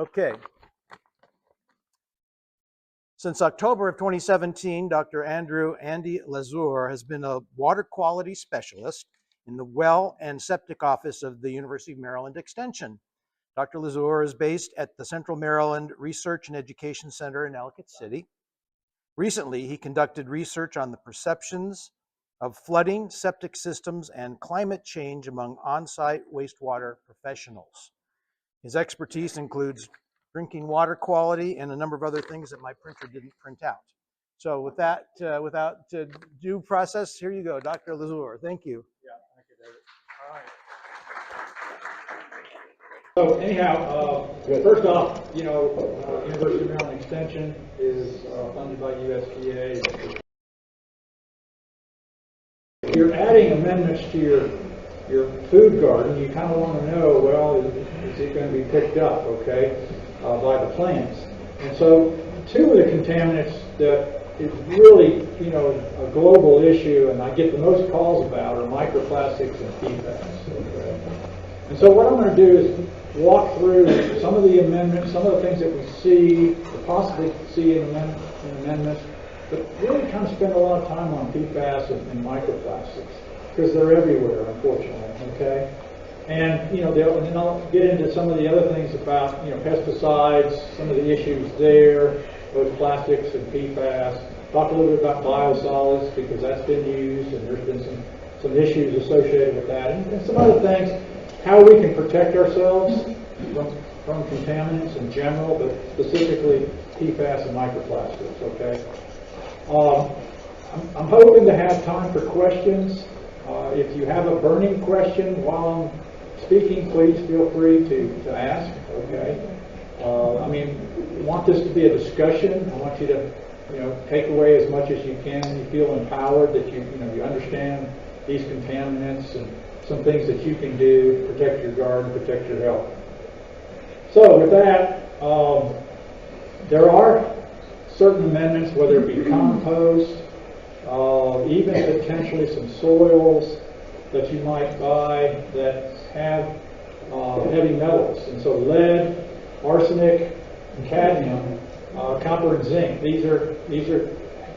Okay. Since October of 2017, Dr. Andy Lazur has been a water quality specialist in the well and septic office of the University of Maryland Extension. Dr. Lazur is based at the Central Maryland Research and Education Center in Ellicott City. Recently, he conducted research on the perceptions of flooding, septic systems, and climate change among on-site wastewater professionals. His expertise includes drinking water quality and a number of other things that my printer didn't print out. So with that, without due process, here you go, Dr. Lazur. Thank you. Yeah, thank you, David. All right. So anyhow, first off, University of Maryland Extension is funded by USDA. If you're adding amendments to your food garden, you kind of want to know, well, is it going to be picked up, okay, by the plants? And so two of the contaminants that is really, a global issue, and I get the most calls about, are microplastics and PFAS. Okay? And so what I'm going to do is walk through some of the amendments, some of the things that we see, or possibly see in amendments, but really kind of spend a lot of time on PFAS and microplastics, because they're everywhere, unfortunately, okay? And, and then I'll get into some of the other things about, pesticides, some of the issues there, both plastics and PFAS. Talk a little bit about biosolids, because that's been used, and there's been some issues associated with that. And some other things, how we can protect ourselves from contaminants in general, but specifically PFAS and microplastics, okay? I'm hoping to have time for questions. If you have a burning question while I'm speaking, please feel free to ask, okay? I want this to be a discussion. I want you to, take away as much as you can. You feel empowered that you understand these contaminants and some things that you can do to protect your garden, protect your health. So with that, there are certain amendments, whether it be compost, even potentially some soils that you might buy that have heavy metals. And so lead, arsenic, and cadmium, copper and zinc, these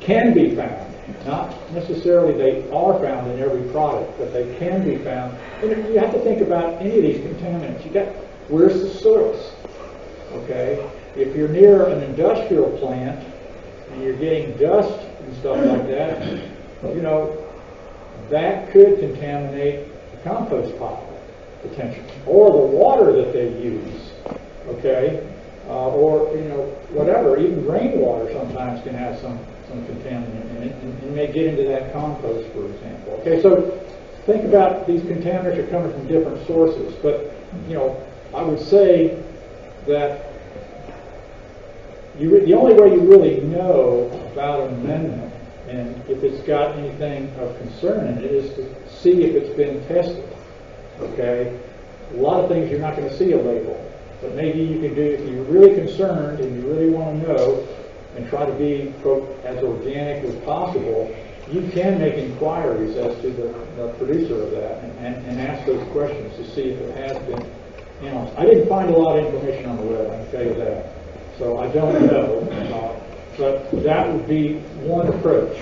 can be found. Not necessarily they are found in every product, but they can be found. And you have to think about any of these contaminants. Where's the source? Okay? If you're near an industrial plant and you're getting dust and stuff like that, that could contaminate the compost pile, potentially, or the water that they use, okay, or whatever. Even rainwater sometimes can have some contaminant in it, and may get into that compost, for example. Okay, so think about these contaminants are coming from different sources, but I would say that the only way you really know about an amendment and if it's got anything of concern in it is to see if it's been tested. Okay? A lot of things you're not going to see a label, but maybe you can do, if you're really concerned and you really want to know and try to be, quote, as organic as possible, you can make inquiries as to the producer of that and ask those questions to see if it has been analyzed. I didn't find a lot of information on the web, I can tell you that. So I don't know, but that would be one approach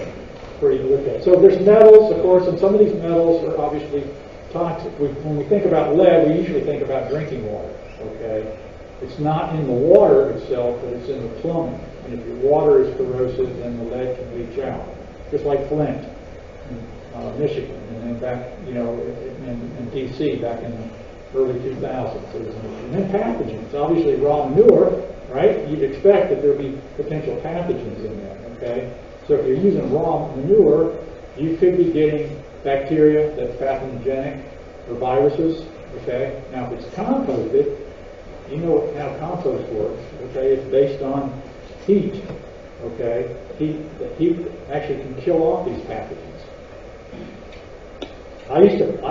for you to look at. So there's metals, of course, and some of these metals are obviously toxic. When we think about lead, we usually think about drinking water, okay? It's not in the water itself, but it's in the plumbing. And if your water is corrosive, then the lead can leach out, just like Flint in Michigan, and then back, in D.C. back in the early 2000s. And then pathogens, obviously raw manure, right? You'd expect that there'd be potential pathogens in there, okay? So if you're using raw manure, you could be getting bacteria that's pathogenic or viruses, okay? Now if it's composted, you know how compost works, okay? It's based on heat, okay? The heat actually can kill off these pathogens. I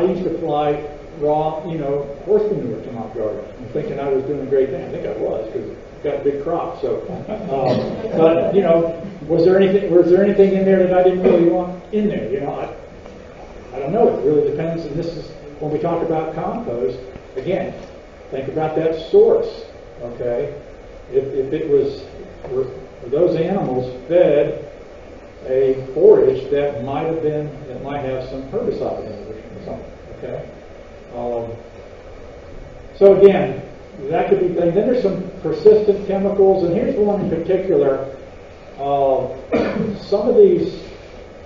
used to fly raw, horse manure to my garden. I'm thinking I was doing a great thing. I think I was, because I've got a big crop. So, but was there anything in there that I didn't really want in there? I don't know. It really depends. And this is when we talk about compost. Again, think about that source. Okay, if it was were those animals fed a forage that might have some herbicide in it or something. Okay, so again, that could be things. Then there's some persistent chemicals, and here's one in particular. Some of these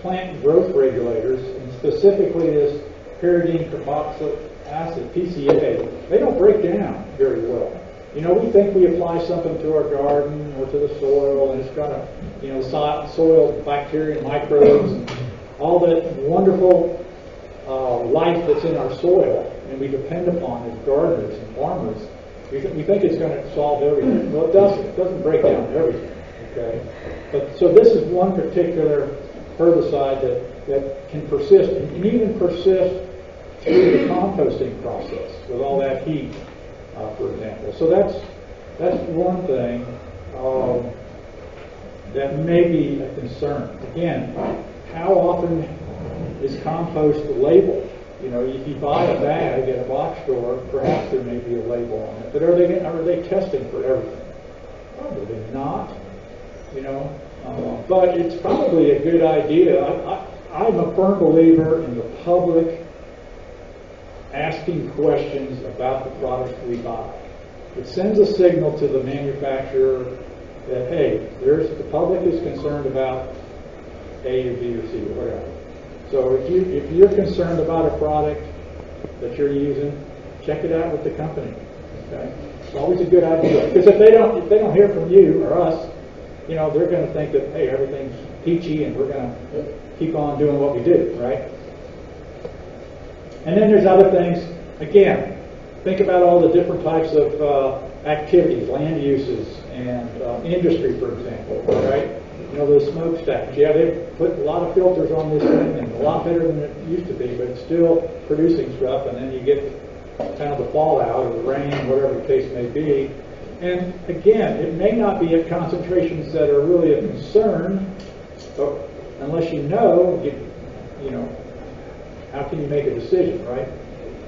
plant growth regulators, and specifically this pyridine carboxylic acid, PCA, they don't break down very well. You know, we think we apply something to our garden or to the soil, and it's got a, you know, soil bacteria and microbes and all that wonderful life that's in our soil, and we depend upon as gardeners and farmers. We think it's going to solve everything. Well, it doesn't. It doesn't break down everything. Okay, but so this is one particular herbicide that can persist, and can even persist through the composting process with all that heat, for example. So that's one thing that may be a concern. Again, how often is compost labeled? You know, if you buy a bag at a box store, perhaps there may be a label on it. But are they testing for everything? Probably not. You know, but it's probably a good idea. I'm a firm believer in the public asking questions about the products we buy. It sends a signal to the manufacturer that, hey, the public is concerned about A or B or C or whatever. So if you're concerned about a product that you're using, check it out with the company. Okay, it's always a good idea, because if they don't hear from you or us, you know, they're going to think that, hey, everything's peachy and we're going to keep on doing what we do, right? And then there's other things. Again, think about all the different types of activities, land uses, and industry, for example, right? You know, those smokestacks. Yeah, they put a lot of filters on this thing, and a lot better than it used to be, but it's still producing stuff, and then you get kind of the fallout, or the rain, whatever the case may be. And again, it may not be at concentrations that are really a concern, but unless you know, how can you make a decision, right,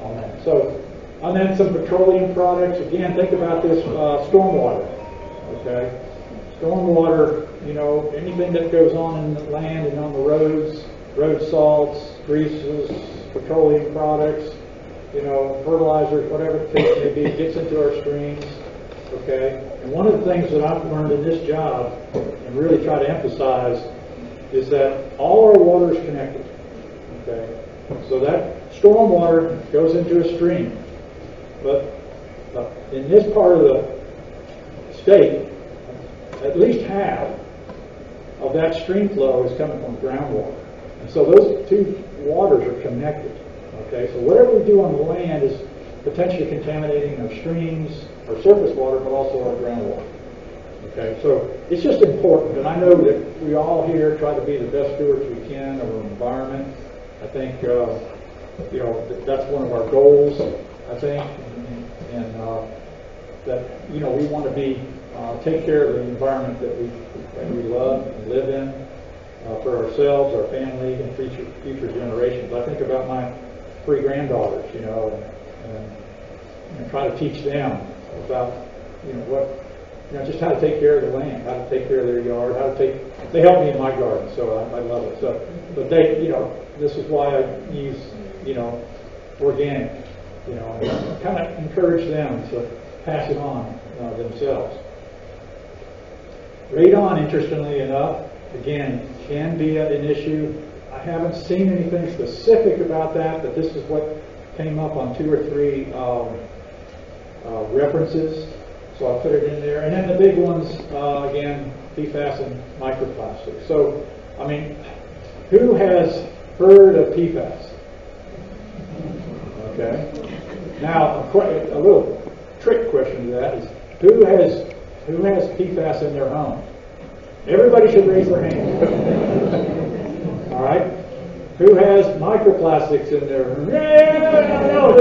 on that? So, and then some petroleum products. Again, think about this stormwater. Okay, stormwater. You know, anything that goes on in the land and on the roads, road salts, greases, petroleum products, you know, fertilizers, whatever the case may be, gets into our streams. Okay, and one of the things that I've learned in this job and really try to emphasize is that all our water is connected. Okay, so that stormwater goes into a stream, but in this part of the state, at least half of that stream flow is coming from groundwater, and so those two waters are connected. Okay, so whatever we do on the land is potentially contaminating our streams, our surface water, but also our groundwater. Okay, so it's just important, and I know that we all here try to be the best stewards we can of our environment. I think you know, that's one of our goals. I think, and that, you know, we want to be take care of the environment that we love and live in for ourselves, our family, and future generations. I think about my 3 granddaughters, you know, and try to teach them about, you know, just how to take care of the land, how to take care of their yard, they help me in my garden, so I love it. So, but they, you know, this is why I use, you know, organic, you know, and kind of encourage them to pass it on themselves. Radon, interestingly enough, again, can be an issue. I haven't seen anything specific about that, but this is what came up on 2 or 3 references, so I put it in there. And then the big ones, again, PFAS and microplastics. So, I mean, who has heard of PFAS? Okay. Now, a little trick question to that is, who has PFAS in their home? Everybody should raise their hand. All right. Who has microplastics in their room? No.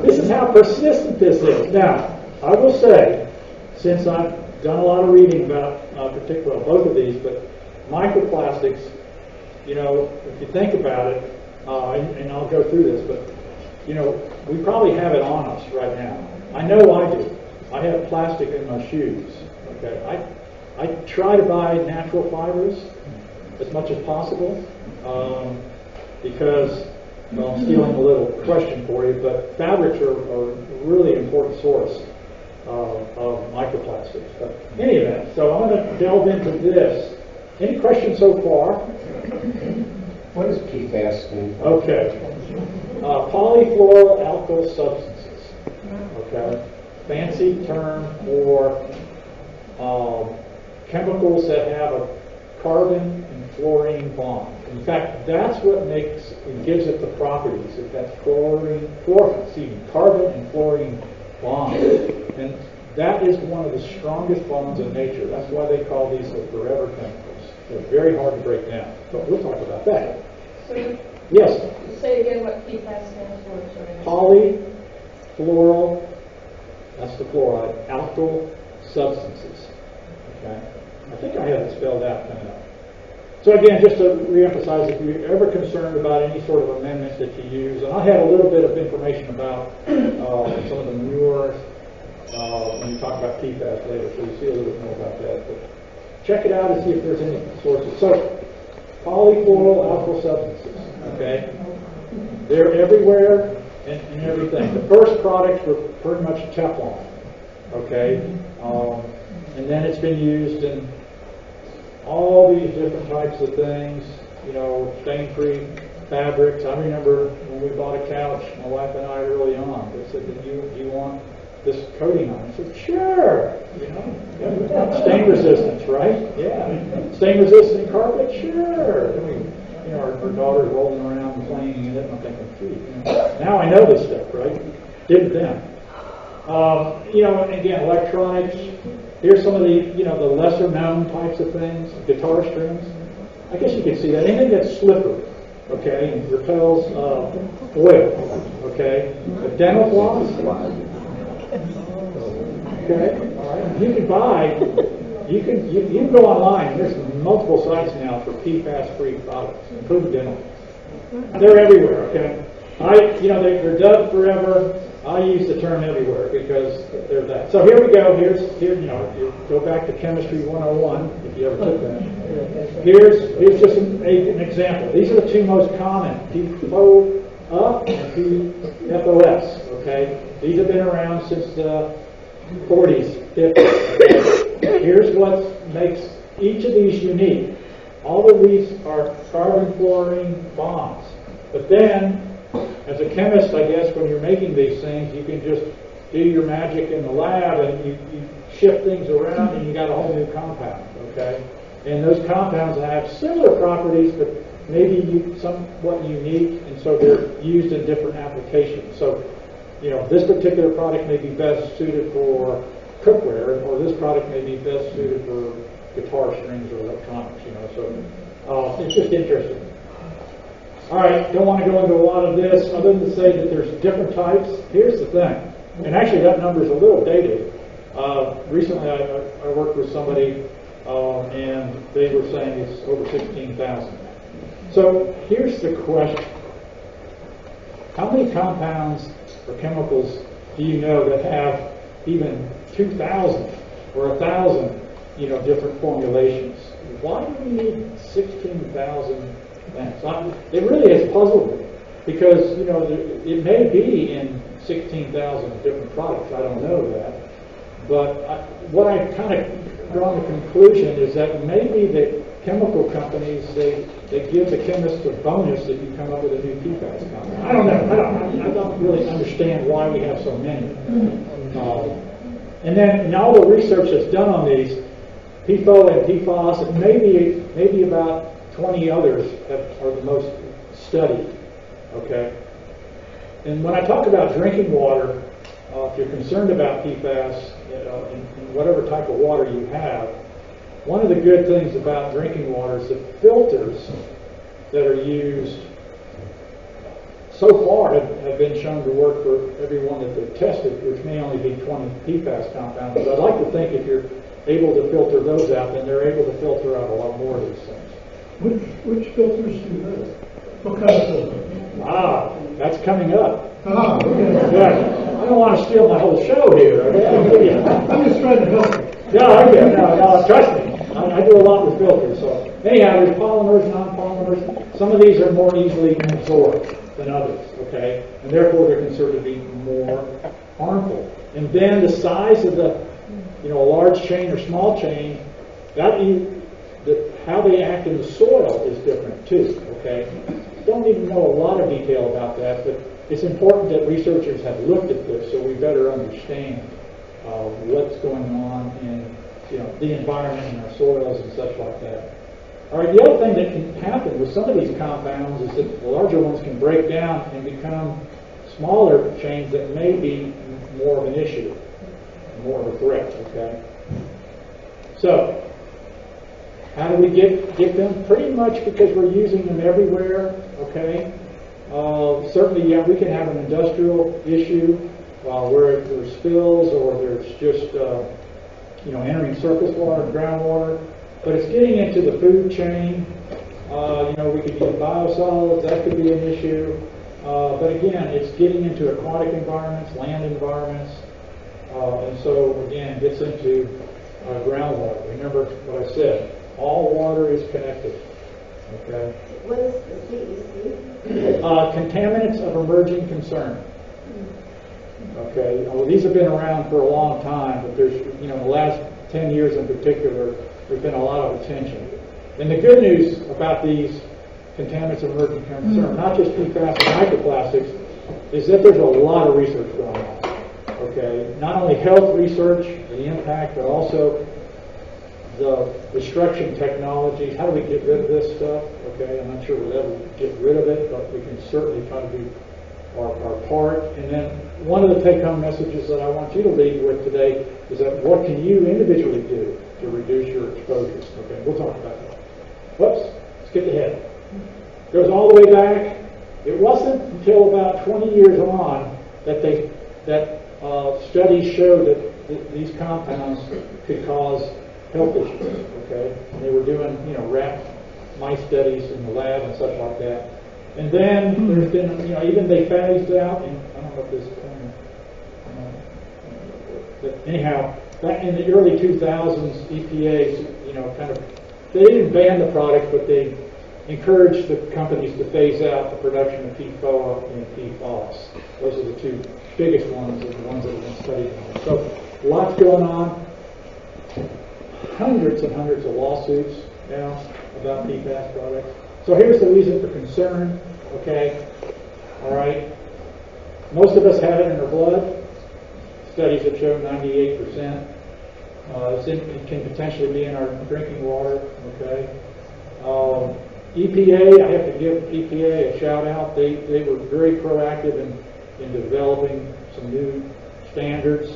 This is how persistent this is. Now, I will say, since I've done a lot of reading about particularly both of these, but microplastics, you know, if you think about it, and I'll go through this, but you know, we probably have it on us right now. I know I do. I have plastic in my shoes. Okay, I try to buy natural fibers as much as possible because, well, I'm stealing a little question for you, but fabrics are a really important source of microplastics. But in any event, so I'm going to delve into this. Any questions so far? What does PFAS stand for? Okay. Polyfluoroalkyl substances. Okay. Fancy term for chemicals that have a carbon and fluorine bond. In fact, that's what makes it gives it the properties. That's carbon and fluorine bond. And that is one of the strongest bonds in nature. That's why they call these the forever chemicals. They're very hard to break down. But we'll talk about that. So, Yes? say again what PFAS stands for. Polyfluoral, that's the fluoride, alkyl substances. Okay? I think I have it spelled out kind of. So again, just to reemphasize, if you're ever concerned about any sort of amendments that you use, and I have a little bit of information about some of the manure when you talk about PFAS later, so you see a little bit more about that. But check it out and see if there's any sources. So, polyfluoroalkyl substances, okay? They're everywhere and everything. The first products were pretty much Teflon, okay? And then it's been used in all these different types of things, you know, stain-free fabrics. I remember when we bought a couch, my wife and I early on, they said, do you want this coating on? I said, sure, you know, stain resistance, right? Yeah. Stain resistant carpet, sure. I mean, you know, our daughter's rolling around and playing in it, and I'm thinking, gee, you know, now I know this stuff, right? Didn't then. You know, and again, electronics. Here's some of the, you know, the lesser known types of things, guitar strings. I guess you can see that. Anything that's slippery, okay, and repels oil, okay. But dental floss, okay, all right. You can buy, you can go online. There's multiple sites now for PFAS-free products, including dental. They're everywhere, okay. They're dubbed forever. I use the term everywhere because they're that. So here we go. Here, you know, you go back to Chemistry 101 if you ever took that. Here's just an example. These are the two most common: PFOA and PFOS. Okay, these have been around since the 40s, 50s. Here's what makes each of these unique. All of these are carbon-fluorine bonds, but then, as a chemist, I guess, when you're making these things, you can just do your magic in the lab and you shift things around and you got a whole new compound, okay? And those compounds have similar properties, but maybe somewhat unique, and so they're used in different applications. So, you know, this particular product may be best suited for cookware, or this product may be best suited for guitar strings or electronics, you know, so it's just interesting. All right, don't want to go into a lot of this other than to say that there's different types. Here's the thing, and actually that number is a little dated. Recently I worked with somebody and they were saying it's over 16,000. So here's the question. How many compounds or chemicals do you know that have even 2,000 or 1,000, you know, different formulations? Why do we need 16,000 things? It really has puzzled me because, you know, it may be in 16,000 different products. I don't know that. But what I've kind of drawn the conclusion is that maybe the chemical companies, they give the chemist a bonus if you come up with a new PFAS compound. I don't know. I don't really understand why we have so many. And then in all the research that's done on these, PFO and PFOS, and maybe about 20 others are the most studied, okay? And when I talk about drinking water, if you're concerned about PFAS in whatever type of water you have, one of the good things about drinking water is the filters that are used so far have been shown to work for everyone that they've tested, which may only be 20 PFAS compounds. But I'd like to think if you're able to filter those out, then they're able to filter out a lot more of these things. Which filters do you have? What kind of filter? That's coming up. Okay. Good. don't want to steal my whole show here. Okay? I'm just trying to help you. No, trust me. I do a lot with filters. So anyhow, there's polymers, non-polymers. Some of these are more easily absorbed than others, okay? And therefore they're considered to be more harmful. And then the size of the, a large chain or small chain, how they act in the soil is different too, okay? Don't even know a lot of detail about that, but it's important that researchers have looked at this so we better understand what's going on in the environment and our soils and such like that. All right, the other thing that can happen with some of these compounds is that the larger ones can break down and become smaller chains that may be more of an issue, more of a threat, okay? So, how do we get them? Pretty much because we're using them everywhere, okay? Certainly, yeah, we can have an industrial issue where there's spills or there's just, entering surface water and groundwater. But it's getting into the food chain. We could use biosolids. That could be an issue. But again, it's getting into aquatic environments, land environments. And so, again, it gets into groundwater. Remember what I said. All water is connected. Okay? What is the CEC? Contaminants of emerging concern. Okay? Well, these have been around for a long time, but there's, the last 10 years in particular, there's been a lot of attention. And the good news about these contaminants of emerging concern, not just PFAS and microplastics, is that there's a lot of research going on. Okay? Not only health research, the impact, but also the destruction technologies. How do we get rid of this stuff? Okay, I'm not sure we'll ever get rid of it, but we can certainly try to do our part. And then one of the take-home messages that I want you to leave with today is that what can you individually do to reduce your exposures? Okay, we'll talk about that. Whoops, skip ahead. Goes all the way back. It wasn't until about 20 years on that studies showed that these compounds could cause health issues. Okay, and they were doing rat mice studies in the lab and such like that. And then there's been even they phased out, and I don't know if this but anyhow, back in the early 2000s, EPA kind of they didn't ban the product, but they encouraged the companies to phase out the production of PFOA and PFOS. Those are the two biggest ones, and the ones that have been studied. So lots going on. Hundreds and hundreds of lawsuits now about PFAS products. So here's the reason for concern, okay? All right. Most of us have it in our blood. Studies have shown 98%. It can potentially be in our drinking water, okay? EPA, I have to give EPA a shout out. They were very proactive in developing some new standards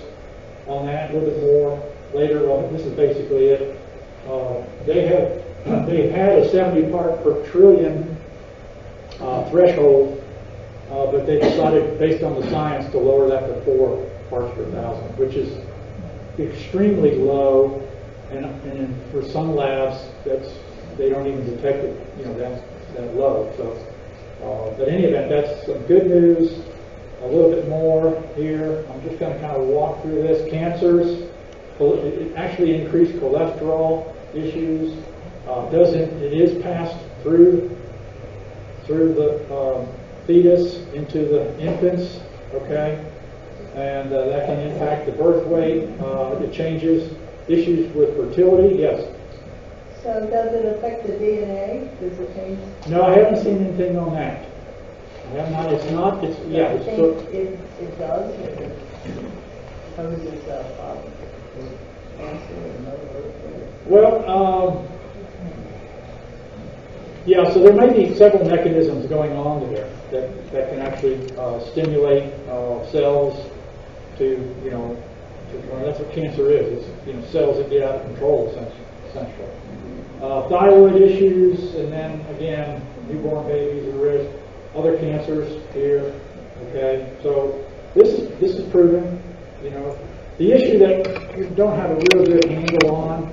on that, a little bit more later on. This is basically it. They had a 70 part per trillion threshold, but they decided, based on the science, to lower that to 4 parts per thousand, which is extremely low. And for some labs, they don't even detect it, that low. So, but in any event, that's some good news. A little bit more here. I'm just going to kind of walk through this. Cancers. It actually increased cholesterol issues. It is passed through the fetus into the infants, okay? And that can impact the birth weight. It changes issues with fertility, yes. So does it affect the DNA? Does it change? No, I haven't seen anything on that. I have not. It's not. It's yeah. I It's think so, it does. It poses a problem for cancer and other. well, yeah. So there may be several mechanisms going on there that can actually stimulate cells to well, that's what cancer is. It's cells that get out of control essentially. Thyroid issues, and then again, newborn babies at risk. Other cancers here. Okay, so this is proven. The issue that we don't have a real good handle on,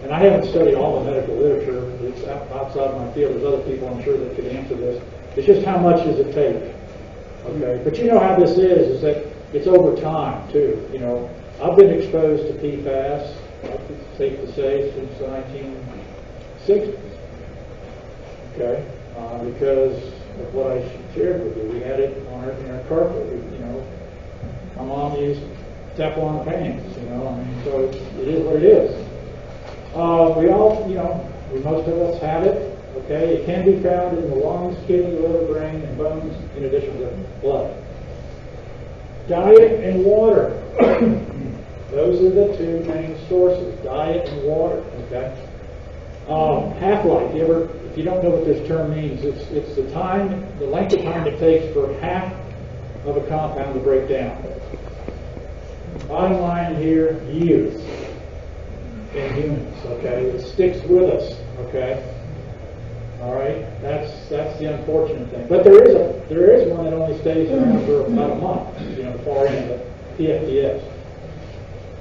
and I haven't studied all the medical literature. It's outside my field. There's other people I'm sure that could answer this. It's just how much does it take? Okay, but you know how this is that it's over time too. You know, I've been exposed to PFAS, it's safe to say, since the 1960s. Okay, because of what I shared with you, we had it on in our carpet. You know, my mom used Teflon pans. You know, I mean, so it is what it is. We all, you know, most of us have it. Okay, it can be found in the lungs, kidney, liver, brain, and bones, in addition to blood. Diet and water. Those are the two main sources, diet and water. Okay. Half-life. If you don't know what this term means, it's the time, the length of time it takes for half of a compound to break down. Bottom line here, years in humans. Okay, it sticks with us. Okay. All right, that's the unfortunate thing. But there is one that only stays around for about a month. You know, the far end of PFDS,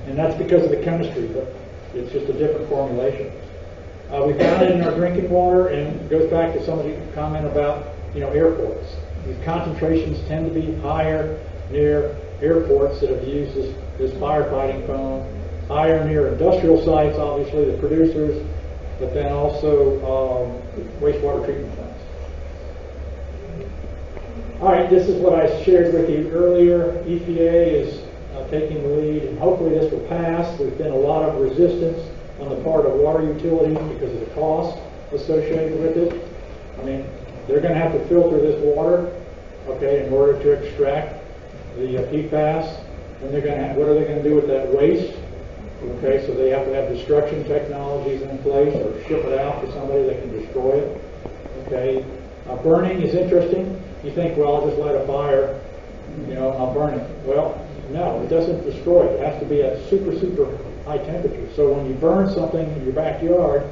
and that's because of the chemistry. But it's just a different formulation. We found it in our drinking water, and it goes back to somebody's comment about, you know, airports. These concentrations tend to be higher near airports that have used this firefighting foam, higher near industrial sites, obviously the producers, but then also wastewater treatment plants. All right, this is what I shared with you earlier. EPA is taking the lead, and hopefully this will pass. There's been a lot of resistance on the part of water utilities because of the cost associated with it. I mean, they're going to have to filter this water, okay, in order to extract the PFAS. And what are they going to do with that waste? Okay, so they have to have destruction technologies in place, or ship it out to somebody that can destroy it. Okay, burning is interesting. You think, well, I'll just light a fire, you know, and I'll burn it. Well, no, it doesn't destroy it. It has to be at super high temperature. So when you burn something in your backyard,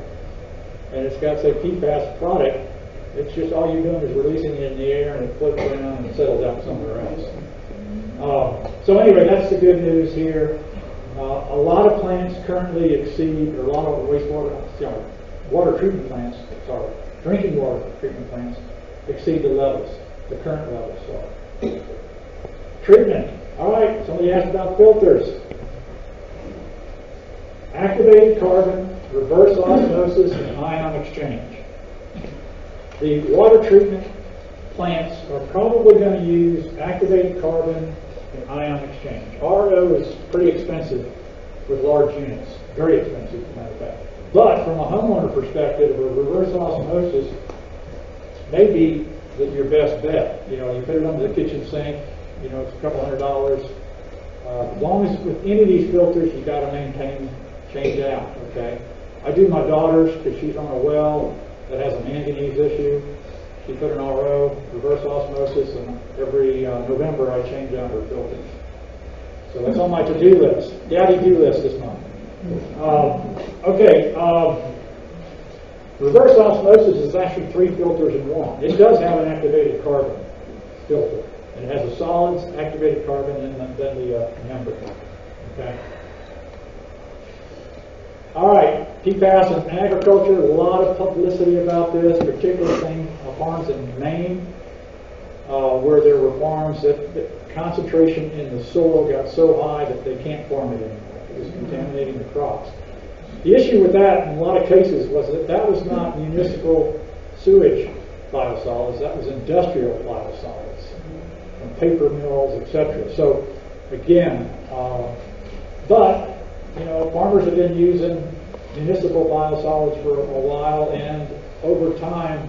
and it's got, say, PFAS product, it's just all you're doing is releasing it in the air, and it floats around and settles out somewhere else. So anyway, that's the good news here. A lot of plants currently exceed, or a lot of water treatment plants, drinking water treatment plants exceed the levels, the current levels. Treatment. All right, somebody asked about filters. Activated carbon, reverse osmosis, and ion exchange. The water treatment plants are probably going to use activated carbon and ion exchange. RO is pretty expensive with large units, very expensive, as a matter of fact. But from a homeowner perspective, a reverse osmosis may be your best bet. You know, you put it under the kitchen sink, you know, it's a couple $100. As long as with any of these filters, you got to maintain, change out. Okay. I do my daughter's because she's on a well that has a manganese issue. She put an RO, reverse osmosis, and every November I change out her filters. So that's on my to-do list. Daddy-do list this month. Reverse osmosis is actually 3 filters in one. It does have an activated carbon filter. It has a solids, activated carbon, and then the membrane. Okay. All right, PFAS in agriculture. A lot of publicity about this, particularly farms in Maine, where there were farms that the concentration in the soil got so high that they can't farm it anymore. It was contaminating the crops. The issue with that, in a lot of cases, was that was not municipal sewage biosolids. That was industrial biosolids from paper mills, etc. So, again, but you know, farmers have been using municipal biosolids for a while, and over time,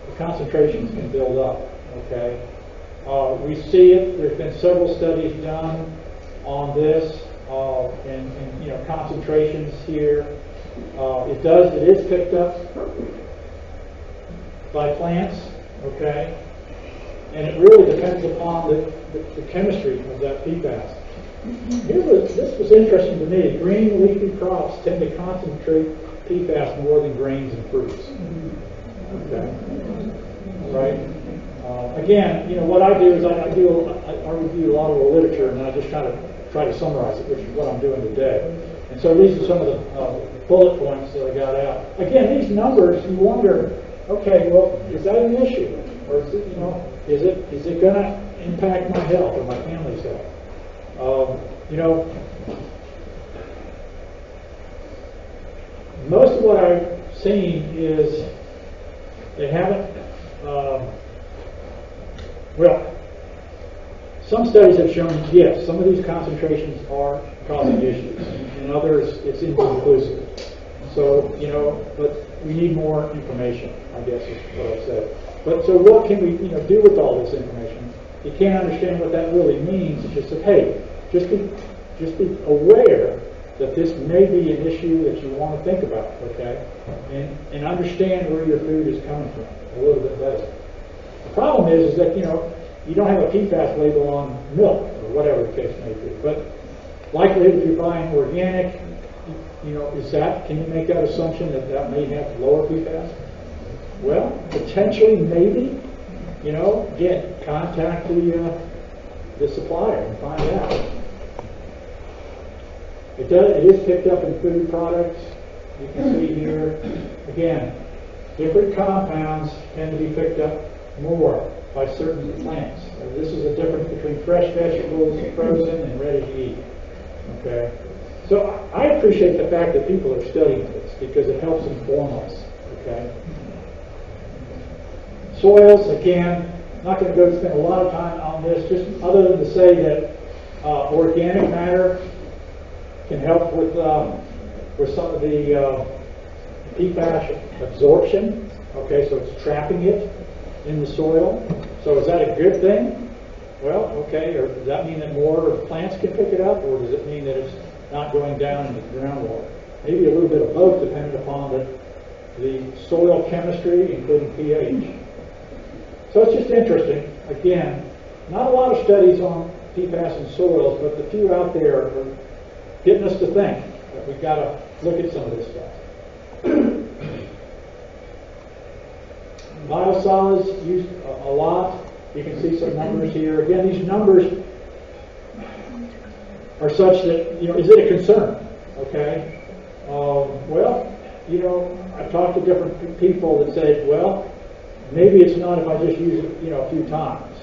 the concentrations can build up. Okay, we see it. There's been several studies done on this, and you know, concentrations here. It is picked up by plants. Okay, and it really depends upon the chemistry of that PFAS. This was interesting to me. Green leafy crops tend to concentrate PFAS more than grains and fruits. Okay, right? Again, you know, what I do is I review a lot of the literature, and I just kind of try to summarize it, which is what I'm doing today. And so these are some of the bullet points that I got out. Again, these numbers, you wonder, okay, well, is that an issue, or is it, you know, is it going to impact my health or my family's health? You know, most of what I've seen is they haven't, well, some studies have shown, yes, some of these concentrations are causing issues. In others, it's inconclusive. So, you know, but we need more information, I guess is what I've said. But so what can we, you know, do with all this information? You can't understand what that really means. It's just that, hey, just be aware that this may be an issue that you want to think about, okay? And understand where your food is coming from a little bit better. The problem is that, you know, you don't have a PFAS label on milk or whatever the case may be. But likely if you're buying organic, you know, can you make that assumption that that may have lower PFAS? Well, potentially, maybe. You know, again, contact the supplier and find out. It is picked up in food products. You can see here, again, different compounds tend to be picked up more by certain plants. This is a difference between fresh vegetables, frozen, and ready to eat. Okay? So I appreciate the fact that people are studying this because it helps inform us. Okay? Soils, again, not going to go spend a lot of time on this, just other than to say that organic matter can help with some of the PFAS absorption. Okay, so it's trapping it in the soil. So is that a good thing? Well, okay, or does that mean that more plants can pick it up, or does it mean that it's not going down into the groundwater? Maybe a little bit of both, depending upon the soil chemistry, including pH. So it's just interesting. Again, not a lot of studies on PFAS in soils, but the few out there are getting us to think that we've got to look at some of this stuff. Biosolids used a lot. You can see some numbers here. Again, these numbers are such that, you know, is it a concern? Okay. Well, you know, I've talked to different people that say, well, maybe it's not if I just use it, you know, a few times.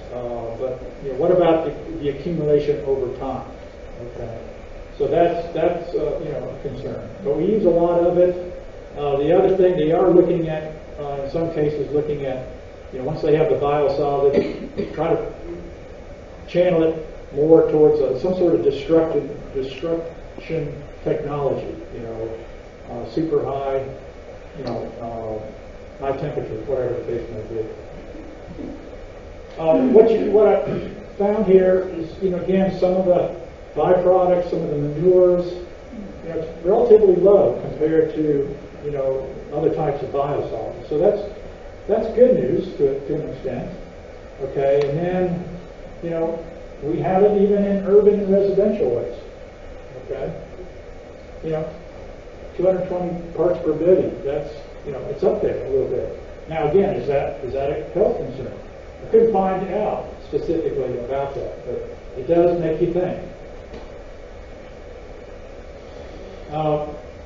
But you know, what about the accumulation over time? Okay. So that's you know, a concern. But we use a lot of it. The other thing, they are looking at, in some cases, looking at, you know, once they have the biosolid, they try to channel it more towards some sort of destruction technology. You know, super high, you know, high temperature, whatever the case may be. What I found here is, you know, again, some of the byproducts, some of the manures, you know, it's relatively low compared to, you know, other types of biosolids. So that's good news to an extent. Okay, and then, you know, we have it even in urban and residential waste. Okay, you know, 220 parts per billion. That's, you know, it's up there a little bit. Now again, is that a health concern? I couldn't find out specifically about that, but it does make you think.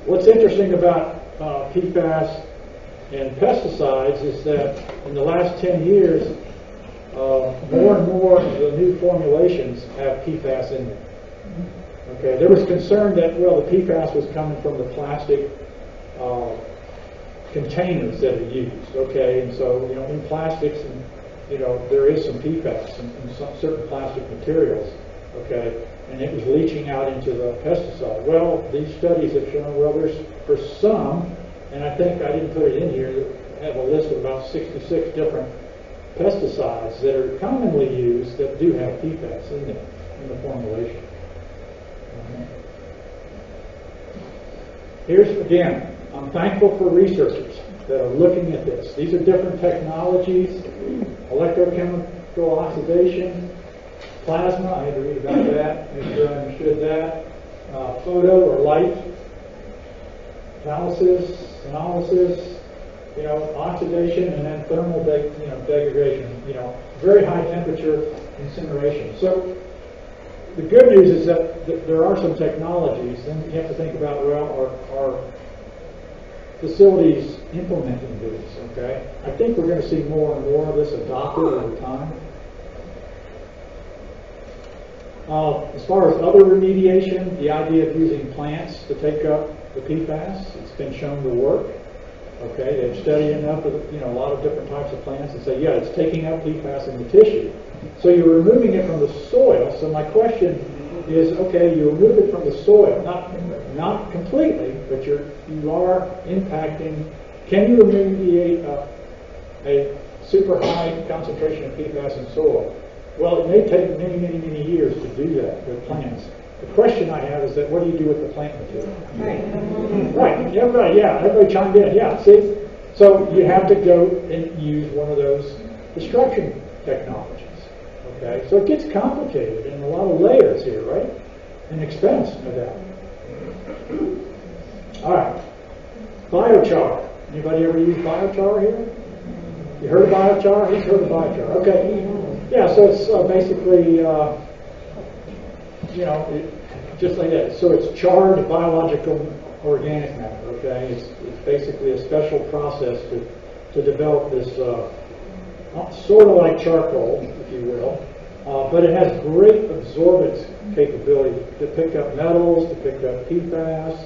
What's interesting about PFAS and pesticides is that in the last 10 years, more and more of the new formulations have PFAS in them. Okay, there was concern that, well, the PFAS was coming from the plastic containers that are used. Okay, and so, you know, in plastics, and you know, there is some PFAS in some certain plastic materials. Okay, and it was leaching out into the pesticide. Well, these studies have shown, well, there's for some, and I think I didn't put it in here, have a list of about 66 different pesticides that are commonly used that do have PFAS in them, in the formulation. Here's, again, I'm thankful for researchers that are looking at this. These are different technologies, electrochemical oxidation, plasma, I had to read about that, make sure I understood that, photo or light, analysis, you know, oxidation, and then thermal degradation, you know, very high temperature incineration. So the good news is that there are some technologies. Then you have to think about, well, are facilities implementing this? Okay, I think we're going to see more and more of this adopted over time. As far as other remediation, the idea of using plants to take up the PFAS, it's been shown to work. Okay, they've studied enough of a lot of different types of plants and say, yeah, it's taking up PFAS in the tissue. So you're removing it from the soil. So my question is, okay, you remove it from the soil, not completely, but you are impacting. Can you remediate a super high concentration of PFAS in soil? Well, it may take many, many, many years to do that with plants. The question I have is that what do you do with the plant material? Right. Yeah, right. Yeah. Everybody chimed in. Yeah. See, so you have to go and use one of those destruction technologies. Okay. So it gets complicated and a lot of layers here, right? And expense, no doubt. All right. Biochar. Anybody ever use biochar here? You heard of biochar? Who's heard of biochar? Okay. Yeah. So it's basically. Just like that. So it's charred biological organic matter, okay? It's basically a special process to develop this sort of like charcoal, if you will, but it has great absorbance capability to pick up metals, to pick up PFAS,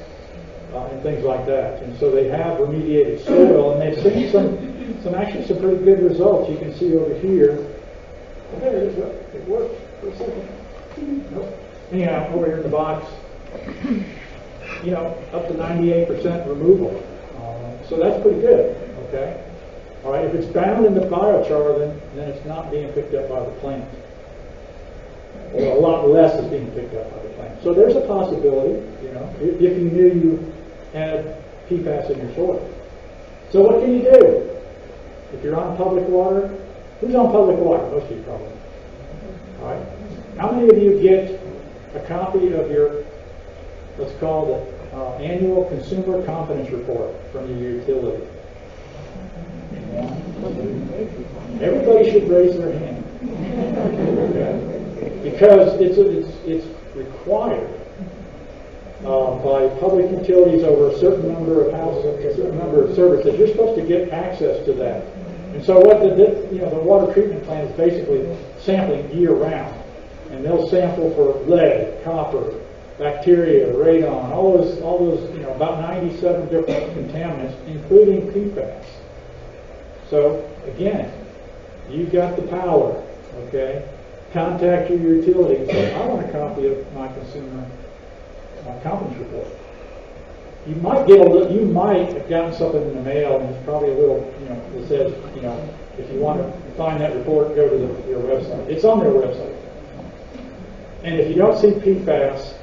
and things like that. And so they have remediated soil, and they've seen some pretty good results. You can see over here. There it is. It worked for a second. Nope. Anyhow, over here in the box, up to 98% removal. So that's pretty good, okay? All right, if it's bound in the biochar, then it's not being picked up by the plant. Or a lot less is being picked up by the plant. So there's a possibility, if you knew you had PFAS in your soil. So what can you do? If you're on public water, who's on public water? Most of you probably. All right. How many of you get a copy of your, let's call it, annual consumer confidence report from your utility? Everybody should raise their hand. Okay. Because it's required by public utilities over a certain number of houses, a certain number of services. You're supposed to get access to that. And so what the water treatment plant is basically sampling year round. And they'll sample for lead, copper, bacteria, radon, all those, about 97 different contaminants, including PFAS. So again, you've got the power, okay? Contact your utility and say, I want a copy of my consumer confidence report. You might have gotten something in the mail, and it's probably a little, that says, if you want to find that report, go to your website. It's on their website. And if you don't see PFAS,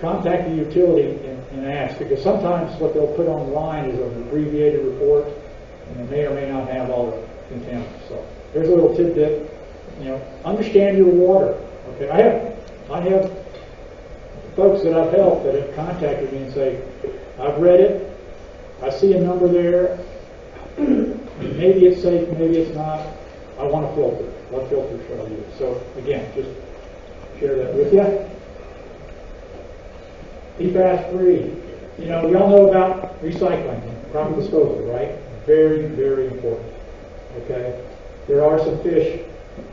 contact the utility and ask, because sometimes what they'll put online is an abbreviated report, and it may or may not have all the contaminants. So there's a little tidbit. Understand your water. Okay, I have folks that I've helped that have contacted me and say, I've read it, I see a number there, maybe it's safe, maybe it's not, I want a filter. What filter should I use? So again, just share that with you. PFAS free. We all know about recycling, proper disposal, right? Very, very important. Okay? There are some fish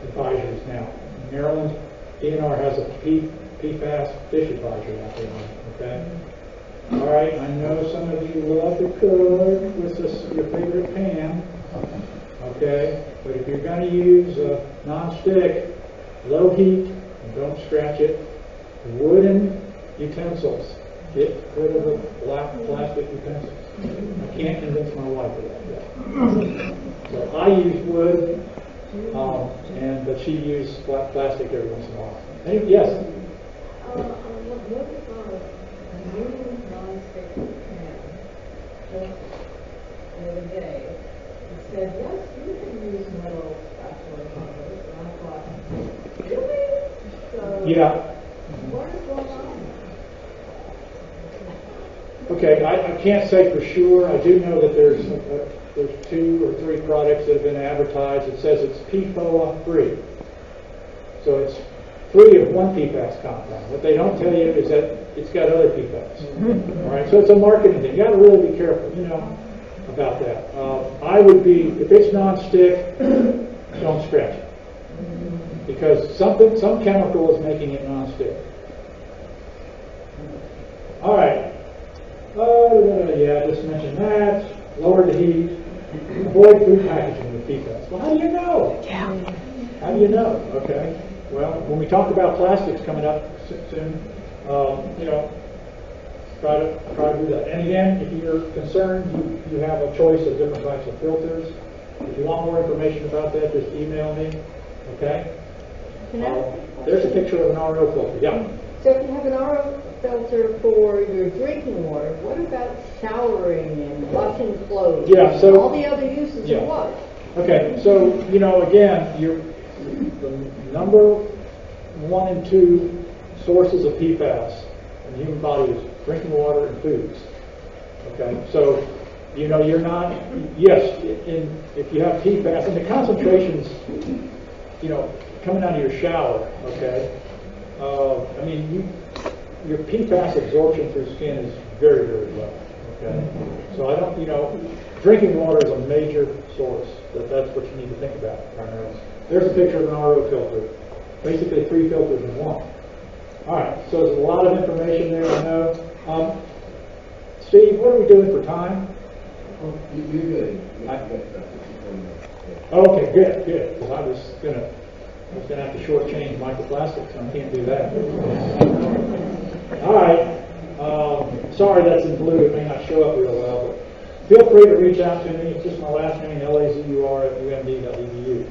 advisories now. Maryland, DNR has a PFAS fish advisory out there. Okay? All right, I know some of you love to cook with your favorite pan. Okay? But if you're going to use non-stick, low heat, don't scratch it. Wooden utensils. Get rid of the black plastic utensils. I can't convince my wife of that yet. So I use wood, but she uses black plastic every once in a while. Yes? What about a new non-stick pan the other day? It said, yes, you can use metal spatulas on those. And I thought, really? So, yeah. what is going on? Okay, I can't say for sure. I do know that there's 2 or 3 products that have been advertised. It says it's PFOA free. So it's free of one PFAS compound. What they don't tell you is that it's got other PFAS. All right, so it's a marketing thing. You got to really be careful, about that. I would be, if it's non-stick, don't scratch it. because some chemical is making it non-stick. All right. Yeah, I just mentioned that. Lower the heat. Avoid food packaging with PFAS. Well, how do you know? Yeah. How do you know? Okay. Well, when we talk about plastics coming up soon, try to do that. And again, if you're concerned, you have a choice of different types of filters. If you want more information about that, just email me. Okay. Can I ask a question? There's a picture of an RO filter. Yeah. So if you have an RO filter for your drinking water, what about showering and washing clothes? Yeah, so- and all the other uses Yeah. of water? Okay, so, again, the number 1 and 2 sources of PFAS in the human body is drinking water and foods. Okay, so, you're not, yes, if you have PFAS, and the concentrations, coming out of your shower, okay, your PFAS absorption through skin is very, very low. Okay, so I don't, drinking water is a major source. That's what you need to think about primarily. There's a picture of an RO filter. Basically 3 filters in one. All right, so there's a lot of information there, I know. Steve, what are we doing for time? Oh, you're good. Okay, good. Because I was gonna have to shortchange microplastics, and I can't do that. All right. Sorry that's in blue. It may not show up real well, but feel free to reach out to me. It's just my last name, lazur@umd.edu.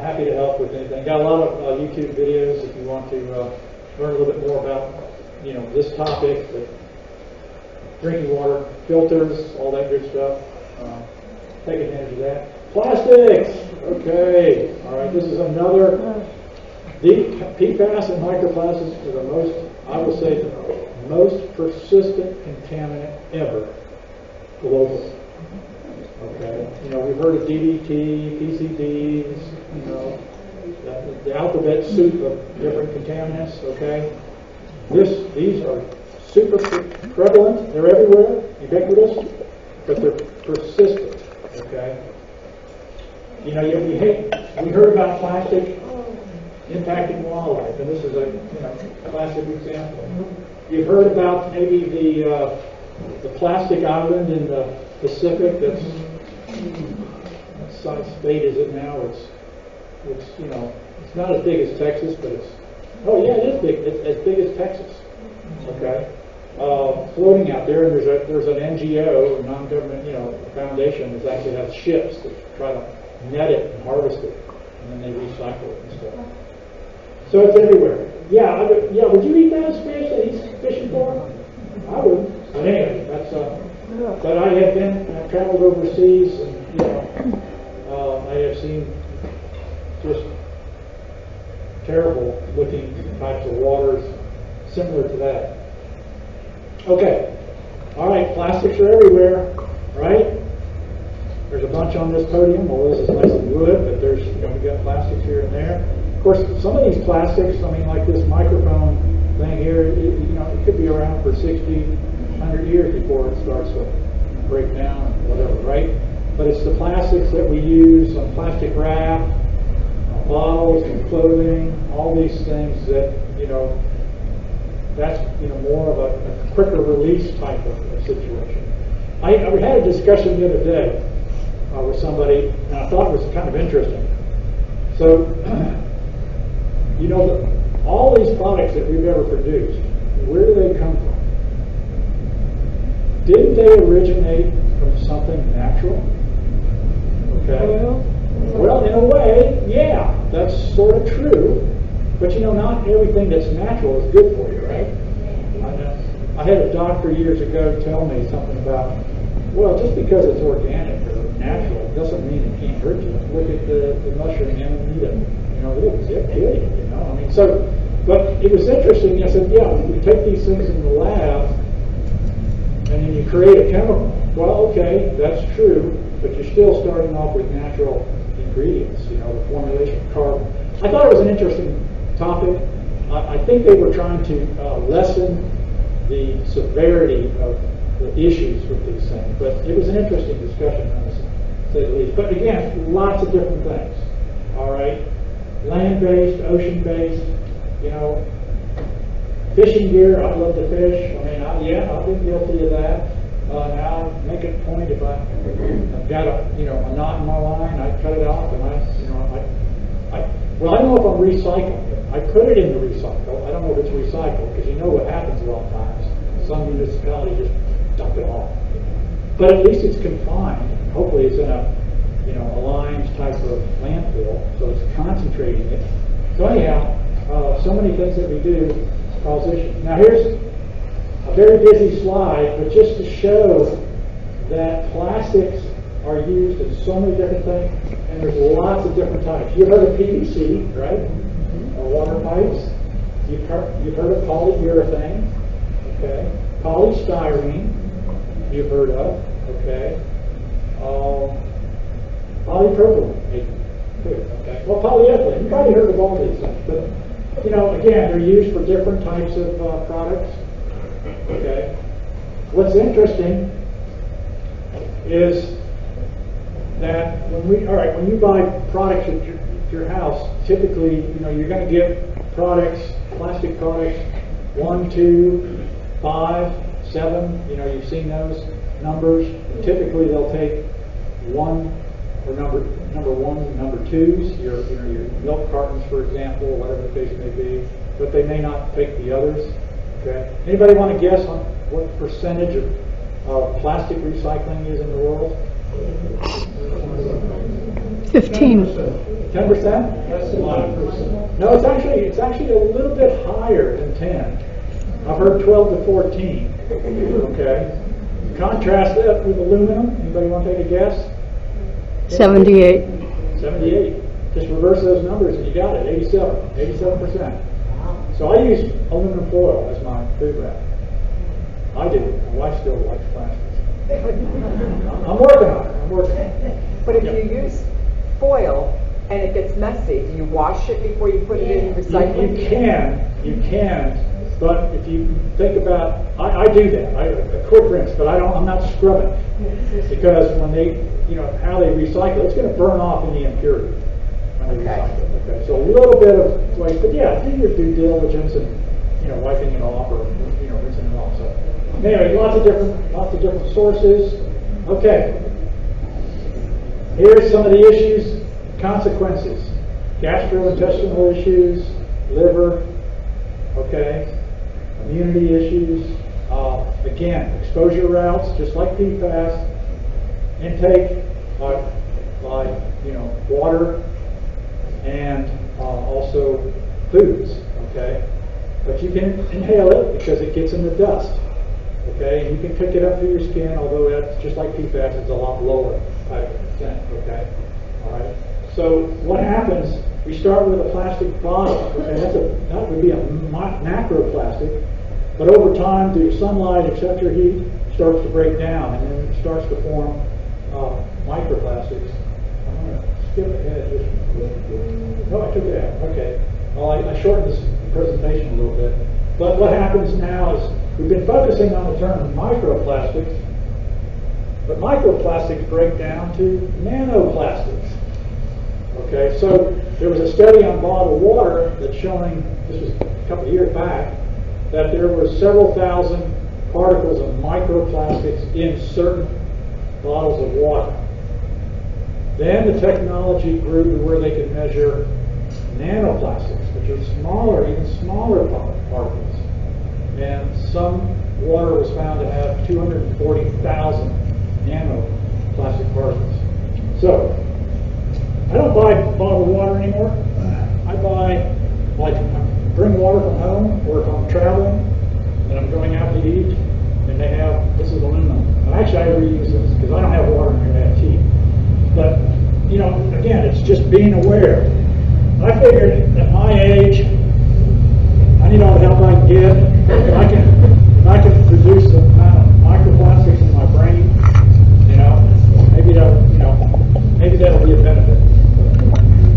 Happy to help with anything. Got a lot of YouTube videos if you want to learn a little bit more about this topic, but drinking water, filters, all that good stuff. Take advantage of that. Plastics. Okay. All right. This is another. PFAS and microplastics are the most, I will say, the most persistent contaminant ever globally. Okay. We've heard of DDT, PCBs, the alphabet soup of different contaminants. Okay. These are super prevalent. They're everywhere, ubiquitous, but they're persistent. Okay. We heard about plastic impacting wildlife, and this is a classic example. You've heard about maybe the plastic island in the Pacific. That's what size state is it now? It's not as big as Texas, but it is big. It's as big as Texas. Okay. Floating out there, and there's an NGO, a non-government, foundation that actually has ships that try to net it and harvest it, and then they recycle it and stuff. So it's everywhere. Yeah, would you eat that fish that he's fishing for? I would. But anyway, that's. But I've traveled overseas, and I have seen just terrible looking types of waters similar to that. Okay. All right. Plastics are everywhere, right? There's a bunch on this podium. Well, this is nice and wood, but there's we've got plastics here and there. Of course, some of these plastics, like this microphone thing here, it could be around for 60, 100 years before it starts to break down and whatever, right? But it's the plastics that we use on plastic wrap, on bottles and clothing, all these things that, that's, more of a quicker release type of situation. I had a discussion the other day with somebody, and I thought it was kind of interesting. So, all these products that we've ever produced, where do they come from? Didn't they originate from something natural? Okay. Well, in a way, yeah, that's sort of true. But not everything that's natural is good for you, right? I had a doctor years ago tell me something about, well, just because it's organic or natural doesn't mean it can't hurt you. Look at the mushroom amanita. It'll kill you, So, but it was interesting. I said, yeah, we take these things in the lab and then you create a chemical. Well, okay, that's true, but you're still starting off with natural ingredients, the formulation of carbon. I thought it was an interesting topic. I think they were trying to lessen the severity of the issues with these things, but it was an interesting discussion, to say the least. But again, lots of different things. All right. land-based, ocean-based, you know, fishing gear. I love to fish. I mean, I've been guilty of that. Now I make it a point if I've got a knot in my line, I cut it off, and well, I don't know if I'm recycling it. I put it in the recycle. I don't know if it's recycled because you know what happens a lot of times. Some municipalities just dump it off. But at least it's confined. Hopefully it's in a lines type of landfill, so it's concentrating it. So anyhow, so many things that we do cause issues. Now here's a very busy slide, but just to show that plastics are used in so many different things, and there's lots of different types. You've heard of PVC, right? Or water pipes. You've heard of polyurethane, okay? Polystyrene, you've heard of, okay? Polypropylene, maybe, too, okay? Well, polyethylene, you've probably heard of all these things, but, again, they're used for different types of products, okay? What's interesting is that when you buy products at your house, typically, you're going to get plastic products, 1, 2, 5, 7. You've seen those numbers. And typically, they'll take one or number 1, number 2s, your milk cartons, for example, whatever the case may be. But they may not take the others. Okay. Anybody want to guess on what percentage of plastic recycling is in the world? 15. 10%? That's a lot of percent. No, it's actually a little bit higher than 10. I've heard 12 to 14. Okay. Contrast that with aluminum. Anybody want to take a guess? 78. 78. Just reverse those numbers and you got it. 87%. So I use aluminum foil as my food wrap. I do. My wife still likes plastics. I'm working on it. But if you use foil and it gets messy, do you wash it before you put it in recycling? You can. But if you think about, I do that. I quick rinse, but I'm not scrubbing because when how they recycle, it's going to burn off any impurity when they recycle. Okay, so a little bit of waste, but yeah, do your due diligence and wiping it off or rinsing it off. So anyway, lots of different sources. Okay, here's some of the issues, consequences: gastrointestinal issues, liver. Okay, immunity issues. Again, exposure routes, just like PFAS. Intake by water and also foods, okay? But you can inhale it because it gets in the dust, okay? And you can pick it up through your skin, although that's just like PFAS, it's a lot lower type of percent, okay? All right. So what happens? We start with a plastic bottle, okay? That would be a macroplastic, but over time, due to sunlight, etc., heat, starts to break down, and then it starts to form microplastics. I'm going to skip ahead just. No, I took it out. Okay. Well, I shortened this presentation a little bit. But what happens now is we've been focusing on the term microplastics, but microplastics break down to nanoplastics. Okay, so there was a study on bottled water that's showing, this was a couple of years back, that there were several thousand particles of microplastics in certain bottles of water. Then the technology grew to where they could measure nanoplastics, which are smaller, even smaller particles. And some water was found to have 240,000 nanoplastic particles. So, I don't buy bottled water anymore. I bring water from home, or if I'm traveling and I'm going out to eat, and they have, this is aluminum. And actually I reuse this because I don't have water in here to have tea. But, again, it's just being aware. I figured at my age, I need all the help I can get. If I can produce the amount of microplastics in my brain, maybe that'll be a benefit.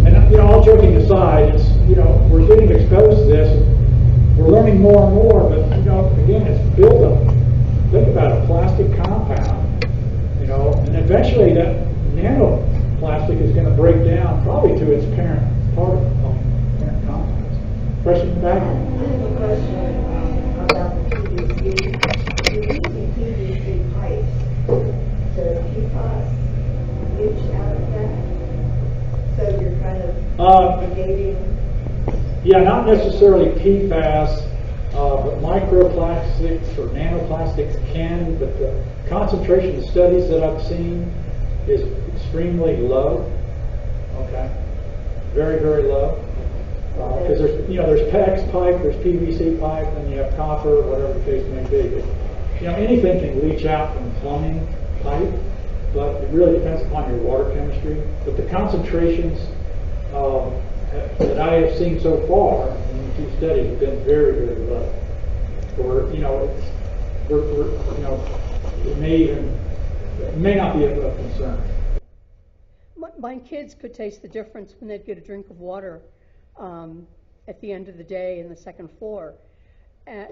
And all joking aside, it's we're getting exposed to this. We're learning more and more, but again, it's buildup. Think about a plastic compound, and eventually that nanoplastic is going to break down probably to its parent particle, Question back? I have a question about the PVC. You're using PVC pipes to keep us leach out of that? So you're kind of negating. Yeah, not necessarily PFAS, but microplastics or nanoplastics can, but the concentration of studies that I've seen is extremely low. Okay, very, very low. Because there's, there's PEX pipe, there's PVC pipe, and you have copper, whatever the case may be. But, anything can leach out from plumbing pipe, but it really depends upon your water chemistry. But the concentrations that I have seen so far in the two studies have been very, very low. Or, it may not be a concern. My kids could taste the difference when they'd get a drink of water at the end of the day in the second floor.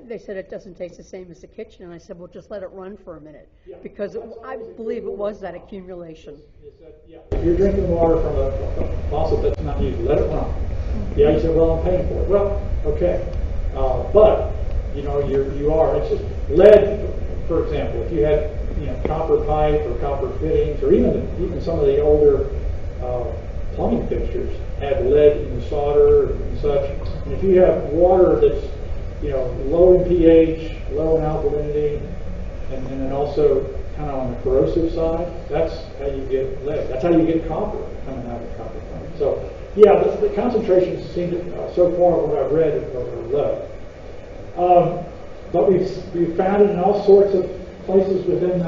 They said it doesn't taste the same as the kitchen, and I said, well, just let it run for a minute, because I believe it was that accumulation. If you're drinking water from a faucet that's not used, let it run. Yeah, you said, well, I'm paying for it. Well, okay, but you are. It's just lead, for example. If you had copper pipe or copper fittings, or even some of the older plumbing fixtures had lead in the solder and such. And if you have water that's low in pH, low in alkalinity, and then also kind of on the corrosive side, that's how you get lead. That's how you get copper coming out of the copper pipe. So yeah, the concentrations seem to, so far what I've read, are low. But we've found it in all sorts of places within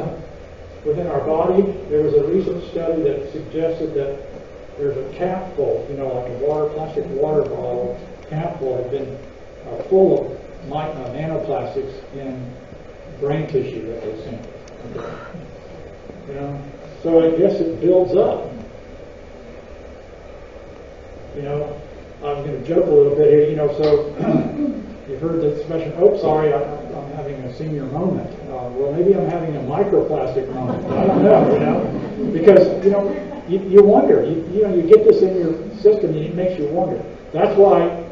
our body. There was a recent study that suggested that there's a capful, like a plastic water bottle capful had been full of nanoplastics in brain tissue that they sent. So I guess it builds up. I'm going to joke a little bit here. So you've heard the expression, "Oh, sorry, I'm having a senior moment." Well, maybe I'm having a microplastic moment. I don't know. Because you wonder. You get this in your system, and it makes you wonder. That's why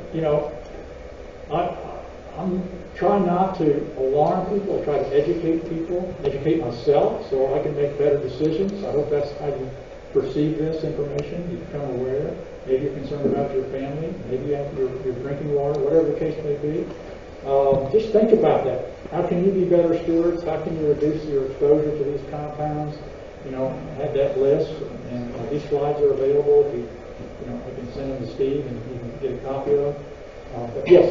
I'm trying not to alarm people. I try to educate people, educate myself, so I can make better decisions. I hope that's how you perceive this information. You become aware. Maybe you're concerned about your family. Maybe you have your drinking water, whatever the case may be. Just think about that. How can you be better stewards? How can you reduce your exposure to these compounds? Have that list, and these slides are available. If I can send them to Steve, and you can get a copy of. But yes.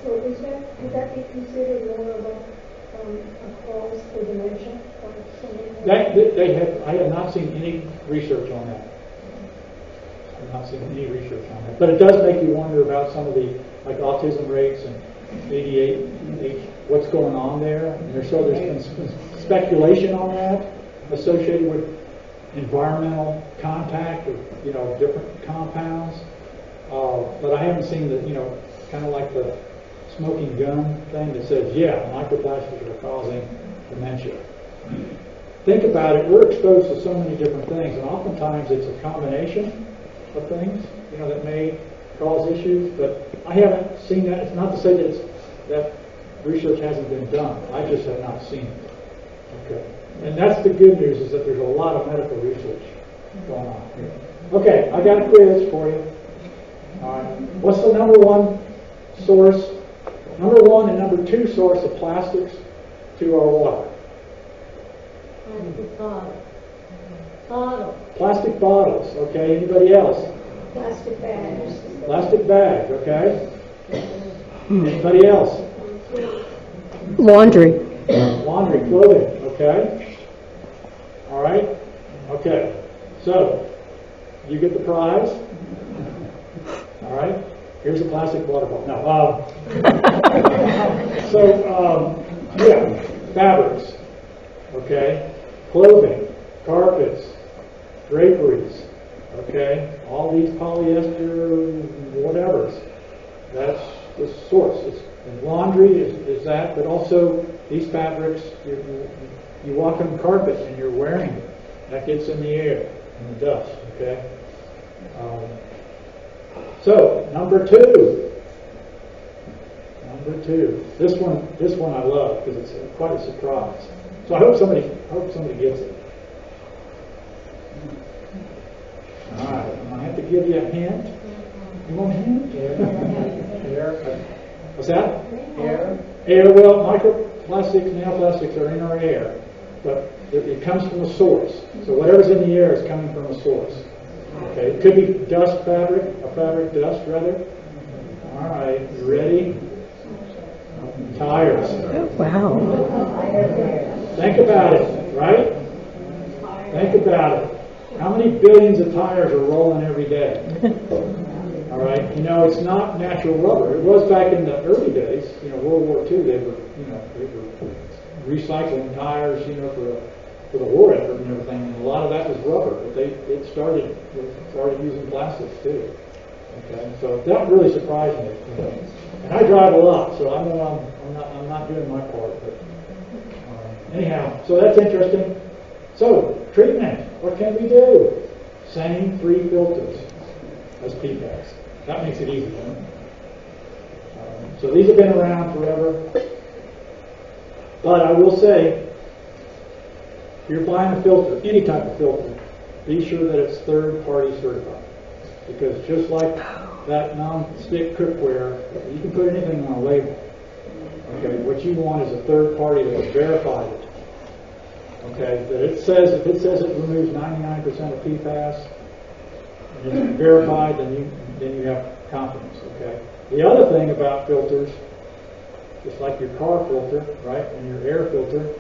So would that be considered more of a cause for dementia? I have not seen any research on that. I've not seen any research on that. But it does make you wonder about some of the autism rates and ADHD, what's going on there. And there's been speculation on that associated with environmental contact of different compounds. But I haven't seen the kind of like the smoking gun thing that says, microplastics are causing dementia. Think about it. We're exposed to so many different things, and oftentimes it's a combination of things, that may cause issues. But I haven't seen that. It's not to say that research hasn't been done. I just have not seen it. Okay, and that's the good news, is that there's a lot of medical research going on here. Okay, I got a quiz for you. All right. What's the number one and number two source of plastics to our water? Plastic bottle. Plastic bottles. Okay. Anybody else? Plastic bags. Plastic bags. Okay. Anybody else? Laundry. Laundry, clothing. Okay. All right. Okay. So you get the prize. All right. Here's a plastic water bottle. No. Fabrics. Okay. Clothing, carpets, draperies. Okay. All these polyester, whatever's. That's the source. And laundry is that, but also these fabrics. You walk on carpet and you're wearing it. That gets in the air and the dust. Okay. So, number two, Number 2. This one I love because it's quite a surprise. So I hope somebody gets it. All right, I'm gonna have to give you a hint. You want a hint? Air. What's that? Air. Air. Well, microplastics, nanoplastics are in our air, but it comes from a source. So whatever's in the air is coming from a source. Okay, it could be dust fabric, a fabric dust rather. All right, you ready? Tires. Wow. Think about it, right? Think about it. How many billions of tires are rolling every day? All right, it's not natural rubber. It was back in the early days. World War II. They were recycling tires, for the war effort and everything. And a lot of that was rubber, but they started using plastics too. Okay, so that really surprised me. And I drive a lot, so I know I'm not doing my part. But anyhow, so that's interesting. So treatment, what can we do? Same 3 filters as PFAS. That makes it easy, doesn't it? So these have been around forever. But I will say, if you're buying a filter, any type of filter, be sure that it's third-party certified. Because just like that non-stick cookware, you can put anything on a label. Okay, what you want is a third party that has verified it. Okay, that if it says it removes 99% of PFAS and it's verified, then you have confidence. Okay. The other thing about filters, just like your car filter, right, and your air filter,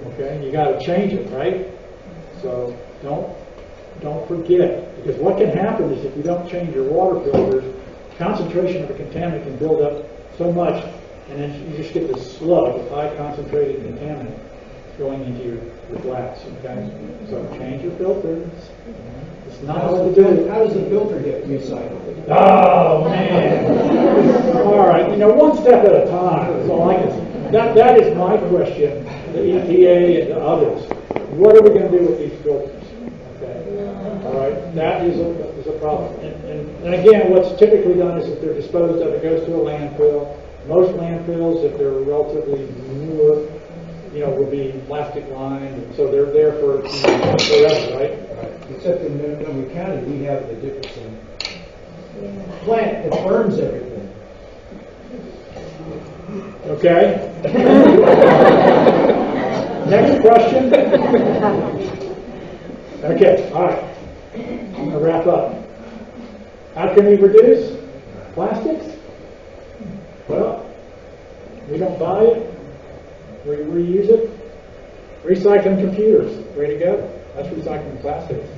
okay, you got to change it, right? So don't forget, because what can happen is if you don't change your water filters, concentration of a contaminant can build up so much, and then you just get this slug of high concentrated contaminant going into your glass. Okay, so change your filters. It's not hard to do. How does the filter get recycled? Oh man! All right, one step at a time. That's all I can say. That is my question. The EPA and the others. What are we going to do with these filters? Okay. All right, that is a problem. And again, what's typically done is if they're disposed of, it goes to a landfill. Most landfills, if they're relatively newer, will be plastic lined, so they're there for forever, right? Except in Montgomery County, we have the Dickerson plant that burns everything. Okay. Next question. Okay, all right. I'm going to wrap up. How can we reduce plastics? Well, we don't buy it. We reuse it. Recycling computers. Way to go. That's recycling plastics.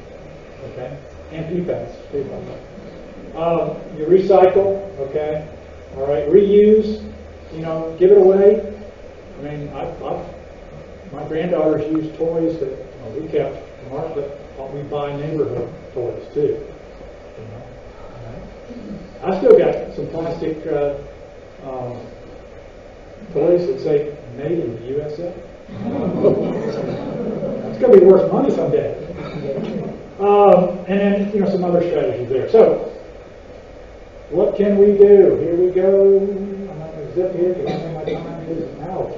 Okay? And PFAS. You recycle. Okay? All right. Reuse. Give it away. I mean, my granddaughters use toys that we kept from our, but we buy neighborhood toys too. I still got some plastic toys that say made in the USA. It's going to be worth money someday. And then, some other strategies there. So, what can we do? Here we go. I'm not going to zip here because I know my time is out.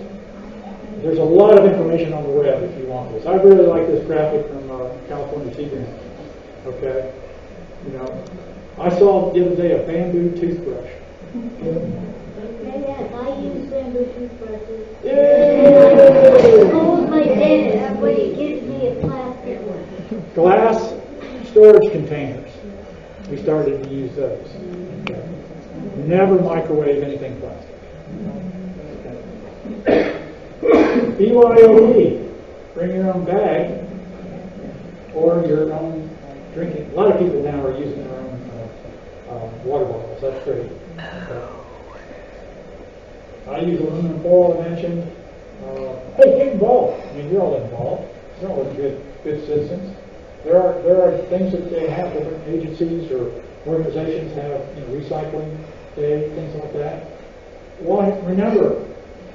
There's a lot of information on the web if you want this. I really like this graphic from California Tea Grant. Okay? I saw the other day a bamboo toothbrush. Yes, I use bamboo toothbrushes. Yay! So was my dentist, but he gives me a plastic one. Glass storage containers. We started to use those. Okay. Never microwave anything plastic. Okay. BYOD. Bring your own bag or your own drinking. A lot of people now are using their own water bottles. That's great. Okay. I use aluminum foil, I mentioned. Hey, get involved. I mean, you're all involved. You're all good citizens. There are things that they have, different agencies or organizations have, recycling day, things like that. Remember,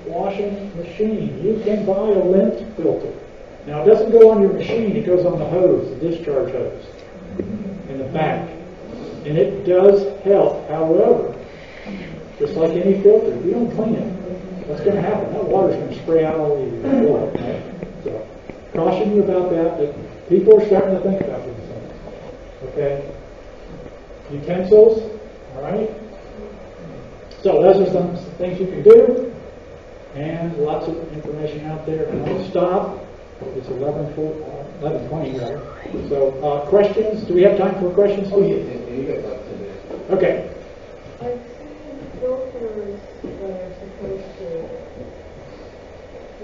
washing machine. You can buy a lint filter. Now, it doesn't go on your machine. It goes on the hose, the discharge hose, in the back. And it does help. However, Just like any filter, if you don't clean it, what's going to happen? That water's going to spray out all over your water, right? So, caution you about that, but people are starting to think about these things. Okay? Utensils, all right? So those are some things you can do, and lots of information out there. And I'll stop. It's 11:20 rather. So questions? Do we have time for questions? Oh, yeah, you got about 10 minutes. Okay. I've seen filters that are supposed to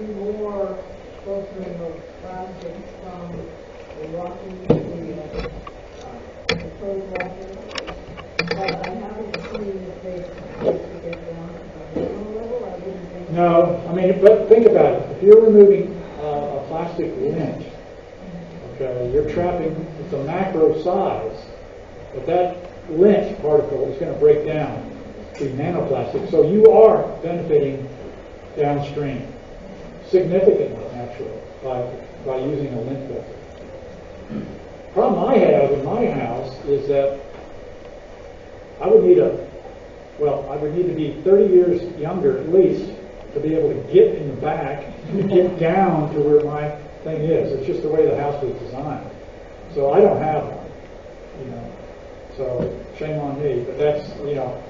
do more filtering of plastics from the washing, the clothes washing. But I haven't seen if they supposed to get down to the minimum level. I wouldn't think. No, I mean, but think about it. If you're removing a plastic lint, okay, you're trapping, it's a macro size, but that lint particle is going to break down to nanoplastic. So you are benefiting downstream significantly, actually, by using a lint filter. Problem I have in my house is that I would need to be 30 years younger at least to be able to get in the back and get down to where my thing is. It's just the way the house was designed. So I don't have one, you know. So shame on me. But that's, you know,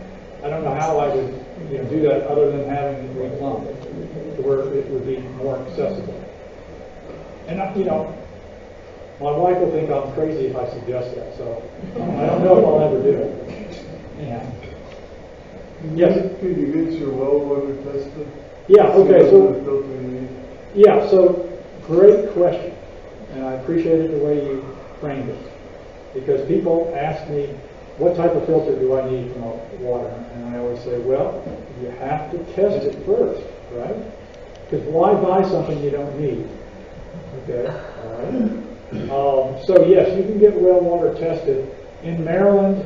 I don't know how I would, you know, do that other than having it reclumbed to where it would be more accessible. And you know, my wife will think I'm crazy if I suggest that. So I don't know if I'll ever do it. Yeah. Yes. Could you get your well water tested? Yeah. Okay. So. Filter you need? Yeah. So great question, and I appreciated the way you framed it, because people ask me, what type of filter do I need for my water? And I always say, well, you have to test it first, right? Because why buy something you don't need? Okay. All right. So yes, you can get well water tested in Maryland.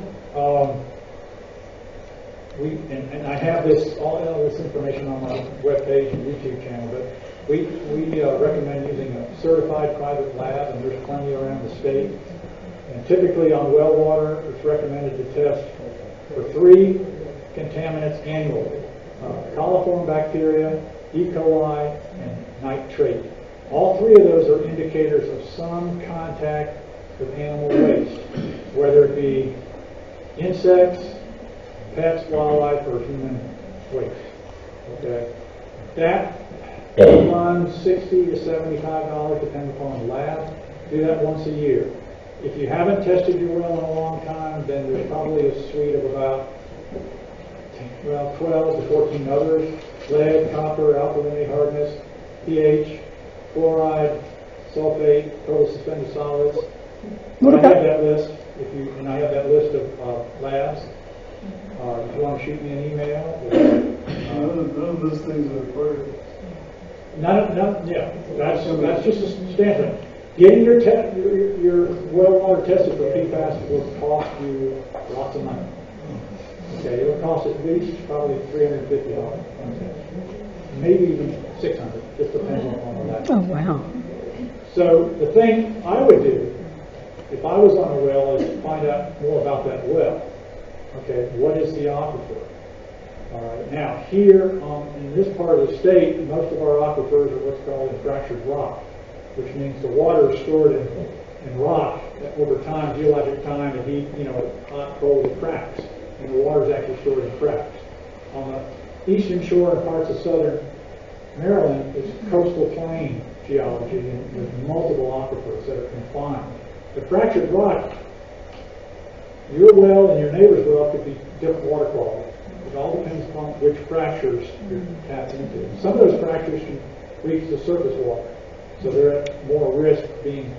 And I have all this information on my webpage and YouTube channel, but we recommend using a certified private lab, and there's plenty around the state. And typically on well water, it's recommended to test for 3 contaminants annually: coliform bacteria, E. coli, and nitrate. All 3 of those are indicators of some contact with animal waste, whether it be insects, pets, wildlife, or human waste. Okay, that runs $60 to $75, depending upon the lab. Do that once a year. If you haven't tested your well in a long time, then there's probably a suite of about 12 to 14 others: lead, copper, alkalinity, hardness, pH, fluoride, sulfate, total suspended solids. I have that list. I have that list of labs. If you want to shoot me an email, None of those things are required. Yeah, that's just a standard. Getting your well water tested for PFAS will cost you lots of money. Okay, it'll cost at least probably $350, maybe even $600. Just depends on the lab. Oh, wow. So the thing I would do if I was on a well is find out more about that well. Okay, what is the aquifer? All right. Now here in this part of the state, most of our aquifers are what's called fractured rock, which means the water is stored in rock over time, geologic time, and heat. You know, hot, cold, it cracks, and the water is actually stored in cracks. On the eastern shore and parts of southern Maryland, it's coastal plain geology, and there's multiple aquifers that are confined. The fractured rock, your well and your neighbor's well could be different water quality. It all depends upon which fractures you're tapped into. Some of those fractures can reach the surface water, so they're at more risk of being,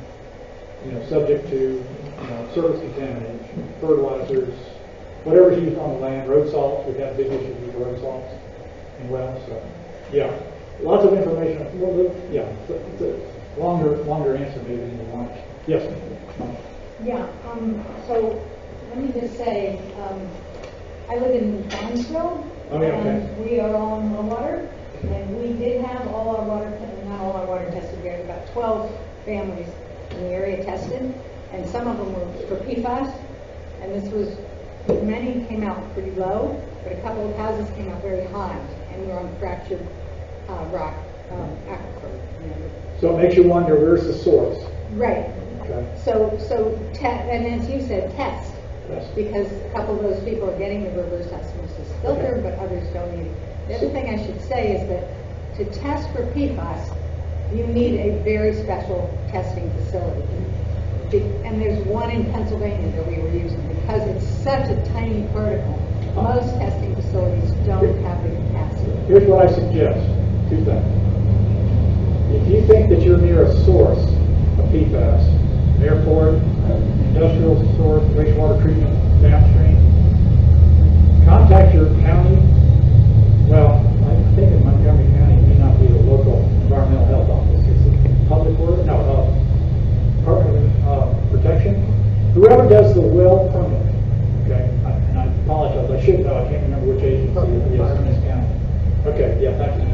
subject to surface contamination, fertilizers, whatever's used on the land, road salts. We've had big issues with road salts in wells. So, yeah, lots of information. Well, yeah, it's a longer answer maybe than you want. Yes. Yeah. So let me just say, I live in Barnesville, and we are on well water, and we did have all our water, not all our water tested. We had about 12 families in the area tested, and some of them were for PFAS, and many came out pretty low. but a couple of houses came up very hot, and we're on fractured rock aquifer. So it makes you wonder, where's the source? Right. Okay. And as you said, test. Yes. Because a couple of those people are getting the reverse osmosis filter, but others don't need it. The other thing I should say is that to test for PFAS, you need a very special testing facility. And there's one in Pennsylvania that we were using because it's such a tiny particle. Most testing facilities don't have the capacity. Here's what I suggest. Two things. If you think that you're near a source of PFAS, an airport, industrial source, wastewater treatment downstream, contact your county. Well, I think in Montgomery County it may not be the local environmental health office. It's a public work, Department of Protection. Whoever does the well permit, okay, and I apologize, I should know, I can't remember which agency it is in this county. Okay, yeah, thank you.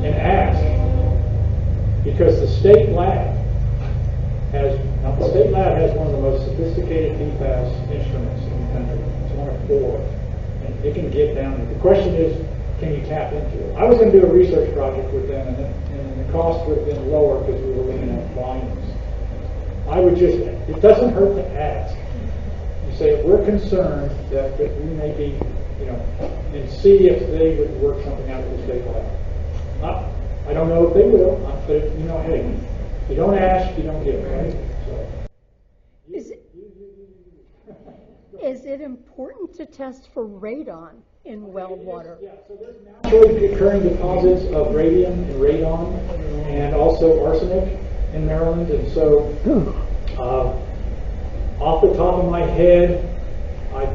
And ask, because the state lab has one of the most sophisticated PFAS instruments in the country. It's one of 4, and it can get down. The question is, can you tap into it? I was going to do a research project with them, and the cost would have been lower because we were looking at volumes. It doesn't hurt to ask. You say, we're concerned that we may be, and see if they would work something out with the state lab. I don't know if they will, but hey, if you don't ask, you don't get, right? So. Is it important to test for radon in well water? Yeah, so there's naturally occurring deposits of radium and radon and also arsenic in Maryland. And so, off the top of my head, I'm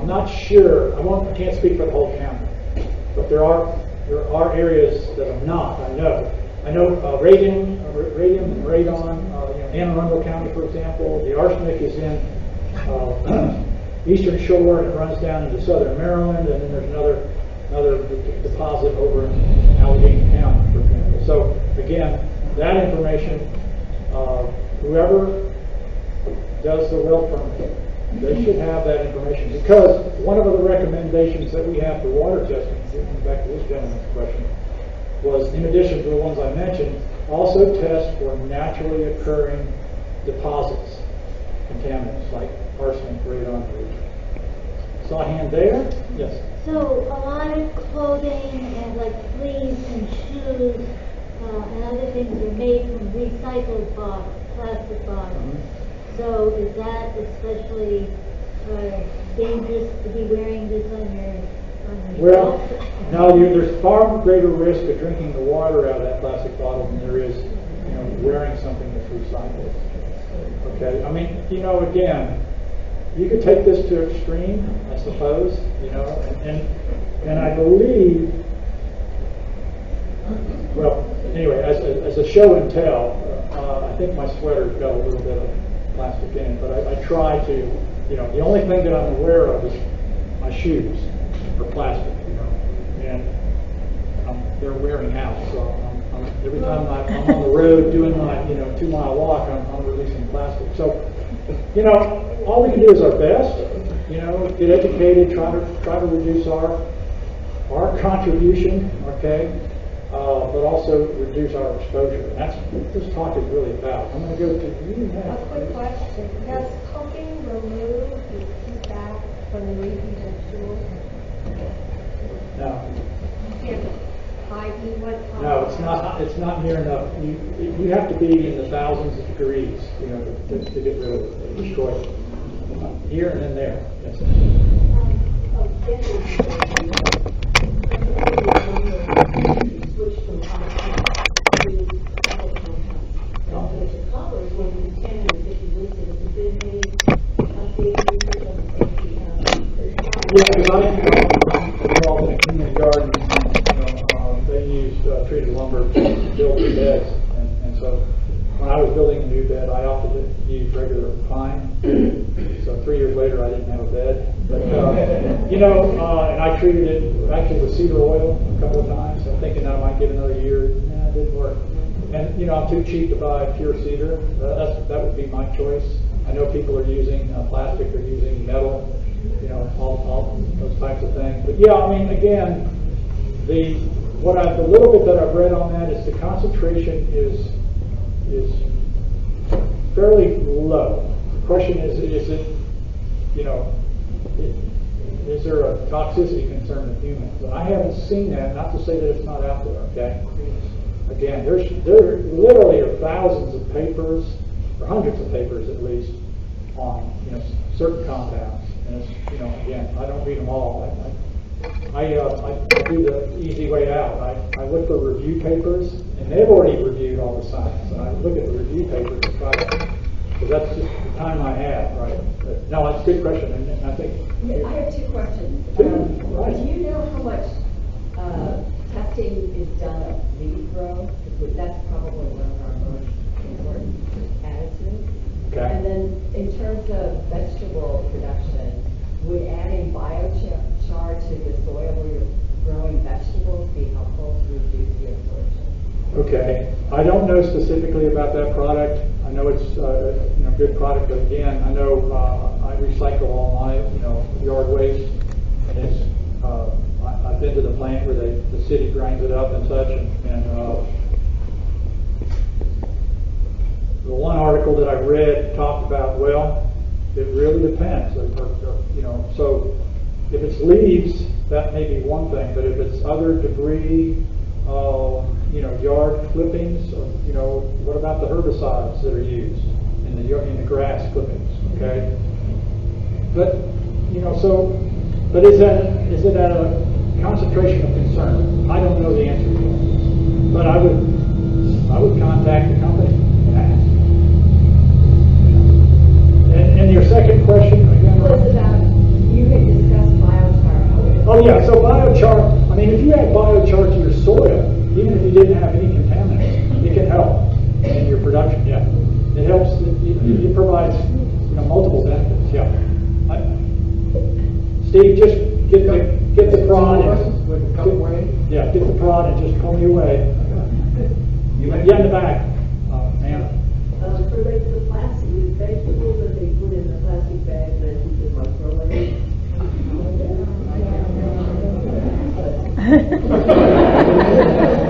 not sure. I can't speak for the whole county, but there are areas that are not. I know radium and radon. Anne Arundel County, for example, the arsenic is in Eastern Shore and it runs down into southern Maryland, and then there's another deposit over in Allegheny County, for example. So again, that information, whoever does the well permit, they should have that information, because one of the recommendations that we have for water testing, getting back to this gentleman's question, was in addition to the ones I mentioned, also test for naturally occurring deposits, contaminants like arsenic, radon, Saw a hand there? Yes. So a lot of clothing and like sleeves and shoes and other things are made from recycled plastic bottles. So is that especially dangerous to be wearing this on your Well, no, there's far greater risk of drinking the water out of that plastic bottle than there is, wearing something that's recycled. Okay, I mean, again, you could take this to extreme, I suppose, and I believe, well, anyway, as a show and tell, I think my sweater's got a little bit of plastic in it, but I try to, the only thing that I'm aware of is my shoes are plastic, and they're wearing out, so every time I'm on the road doing my, 2-mile walk, I'm releasing plastic. So, all we can do is our best, get educated, try to reduce our contribution, okay, but also reduce our exposure. And that's what this talk is really about. I'm going to go to you now. A quick question. Does cooking remove the PFAS from the repeat of fuel? No. No, it's not near enough. You have to be in the thousands of degrees, to get rid of it, destroy it. Here and then there. Yes. Switch from compound to other compounds. Which is copper is one of the 10 and 50 listed as a big update on the safety. Yeah, because I'm involved in a community garden. They used treated lumber to build their beds, and so when I was building a new bed, I opted to use regular pine. So 3 years later, I didn't have a bed, but and I treated it actually with cedar oil a couple of times. I'm thinking I might get another year. Nah, it didn't work. And I'm too cheap to buy pure cedar. That would be my choice. I know people are using plastic, they're using metal, you know, all those types of things. But yeah, I mean, again, the little bit that I've read on that is the concentration is fairly low. The question is it, you know, is there a toxicity concern in humans? And I haven't seen that, not to say that it's not out there, okay? Again, there literally are thousands of papers, or hundreds of papers at least, on, you know, certain compounds. And it's, you know, again, I don't read them all. I do the easy way out. I look for review papers, and they've already reviewed all the science. And I look at the review papers and try to, because that's just the time I have, right? But, no, it's a good question, and I think. I have two questions. Right. Do you know how much testing is done of leaf grow? Because that's probably one of our most important additives. Okay. And then in terms of vegetable production, would adding biochar to the soil where you're growing vegetables be helpful to reduce the absorption? Okay, I don't know specifically about that product. I know it's you know, good product, but again, I know I recycle all my, you know, yard waste, and it's I've been to the plant where the city grinds it up and such, and the one article that I read talked about, well, it really depends, you know, so if it's leaves, that may be one thing, but if it's other debris, you know, yard clippings, or, you know, what about the herbicides that are used in the grass clippings? Okay, but you know, so, but is it at a concentration of concern? I don't know the answer to that, but I would contact the company and ask. And your second question again? Was about, you had discussed biochar. Oh yeah, so biochar, I mean, if you add biochar to your soil, even if you didn't have any contaminants, it can help in your production, yeah. It helps, it provides, you know, multiple benefits, yeah. Steve, just get the prod and get the prod and just comb your way. Yeah, in the back, ma'am. Related to the plastic, the vegetables that they put in the plastic bags that you can microwave.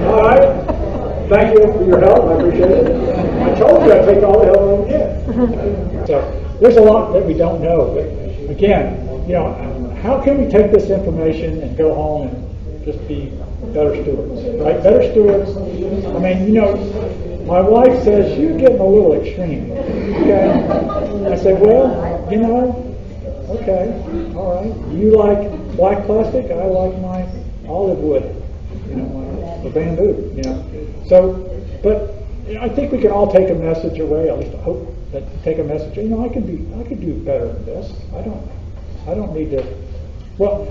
All right. Thank you for your help. I appreciate it. I told you I'd take all the help I can get. So there's a lot that we don't know. But again, you know, how can we take this information and go home and just be better stewards, right? Better stewards. I mean, you know, my wife says, you're getting a little extreme. Okay? I said, well, you know, okay, all right. You like black plastic, I like my olive wood, you know, the bamboo, you know. So, but you know, I think we can all take a message away, at least I hope that take a message. You know, I could do better than this. I don't need to, well,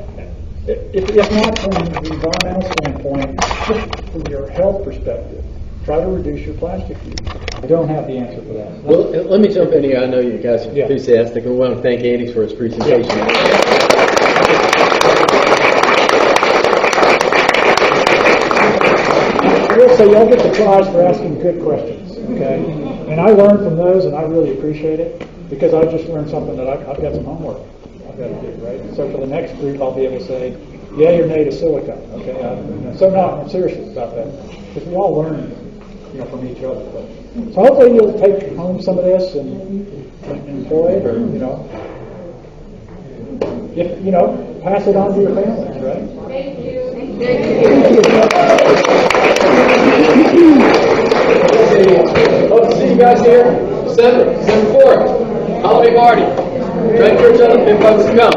if not from the environmental standpoint, just from your health perspective, try to reduce your plastic use. I don't have the answer for that. Well, let me jump in here. I know you guys are enthusiastic, and we want to thank Andy for his presentation. I will say y'all get the prize for asking good questions, okay? And I learned from those, and I really appreciate it, because I just learned something that I've got some homework I've got to do, right? So for the next group, I'll be able to say, yay or nay to silica, okay? So no, I'm serious about that, because we all learn, you know, from each other. But, so hopefully you'll take home some of this and employ it, or, you know, if, you know, pass it on to your families, right? Thank you. Hope to see you guys here December 4th. Holiday party. Try to encourage other big folks to come.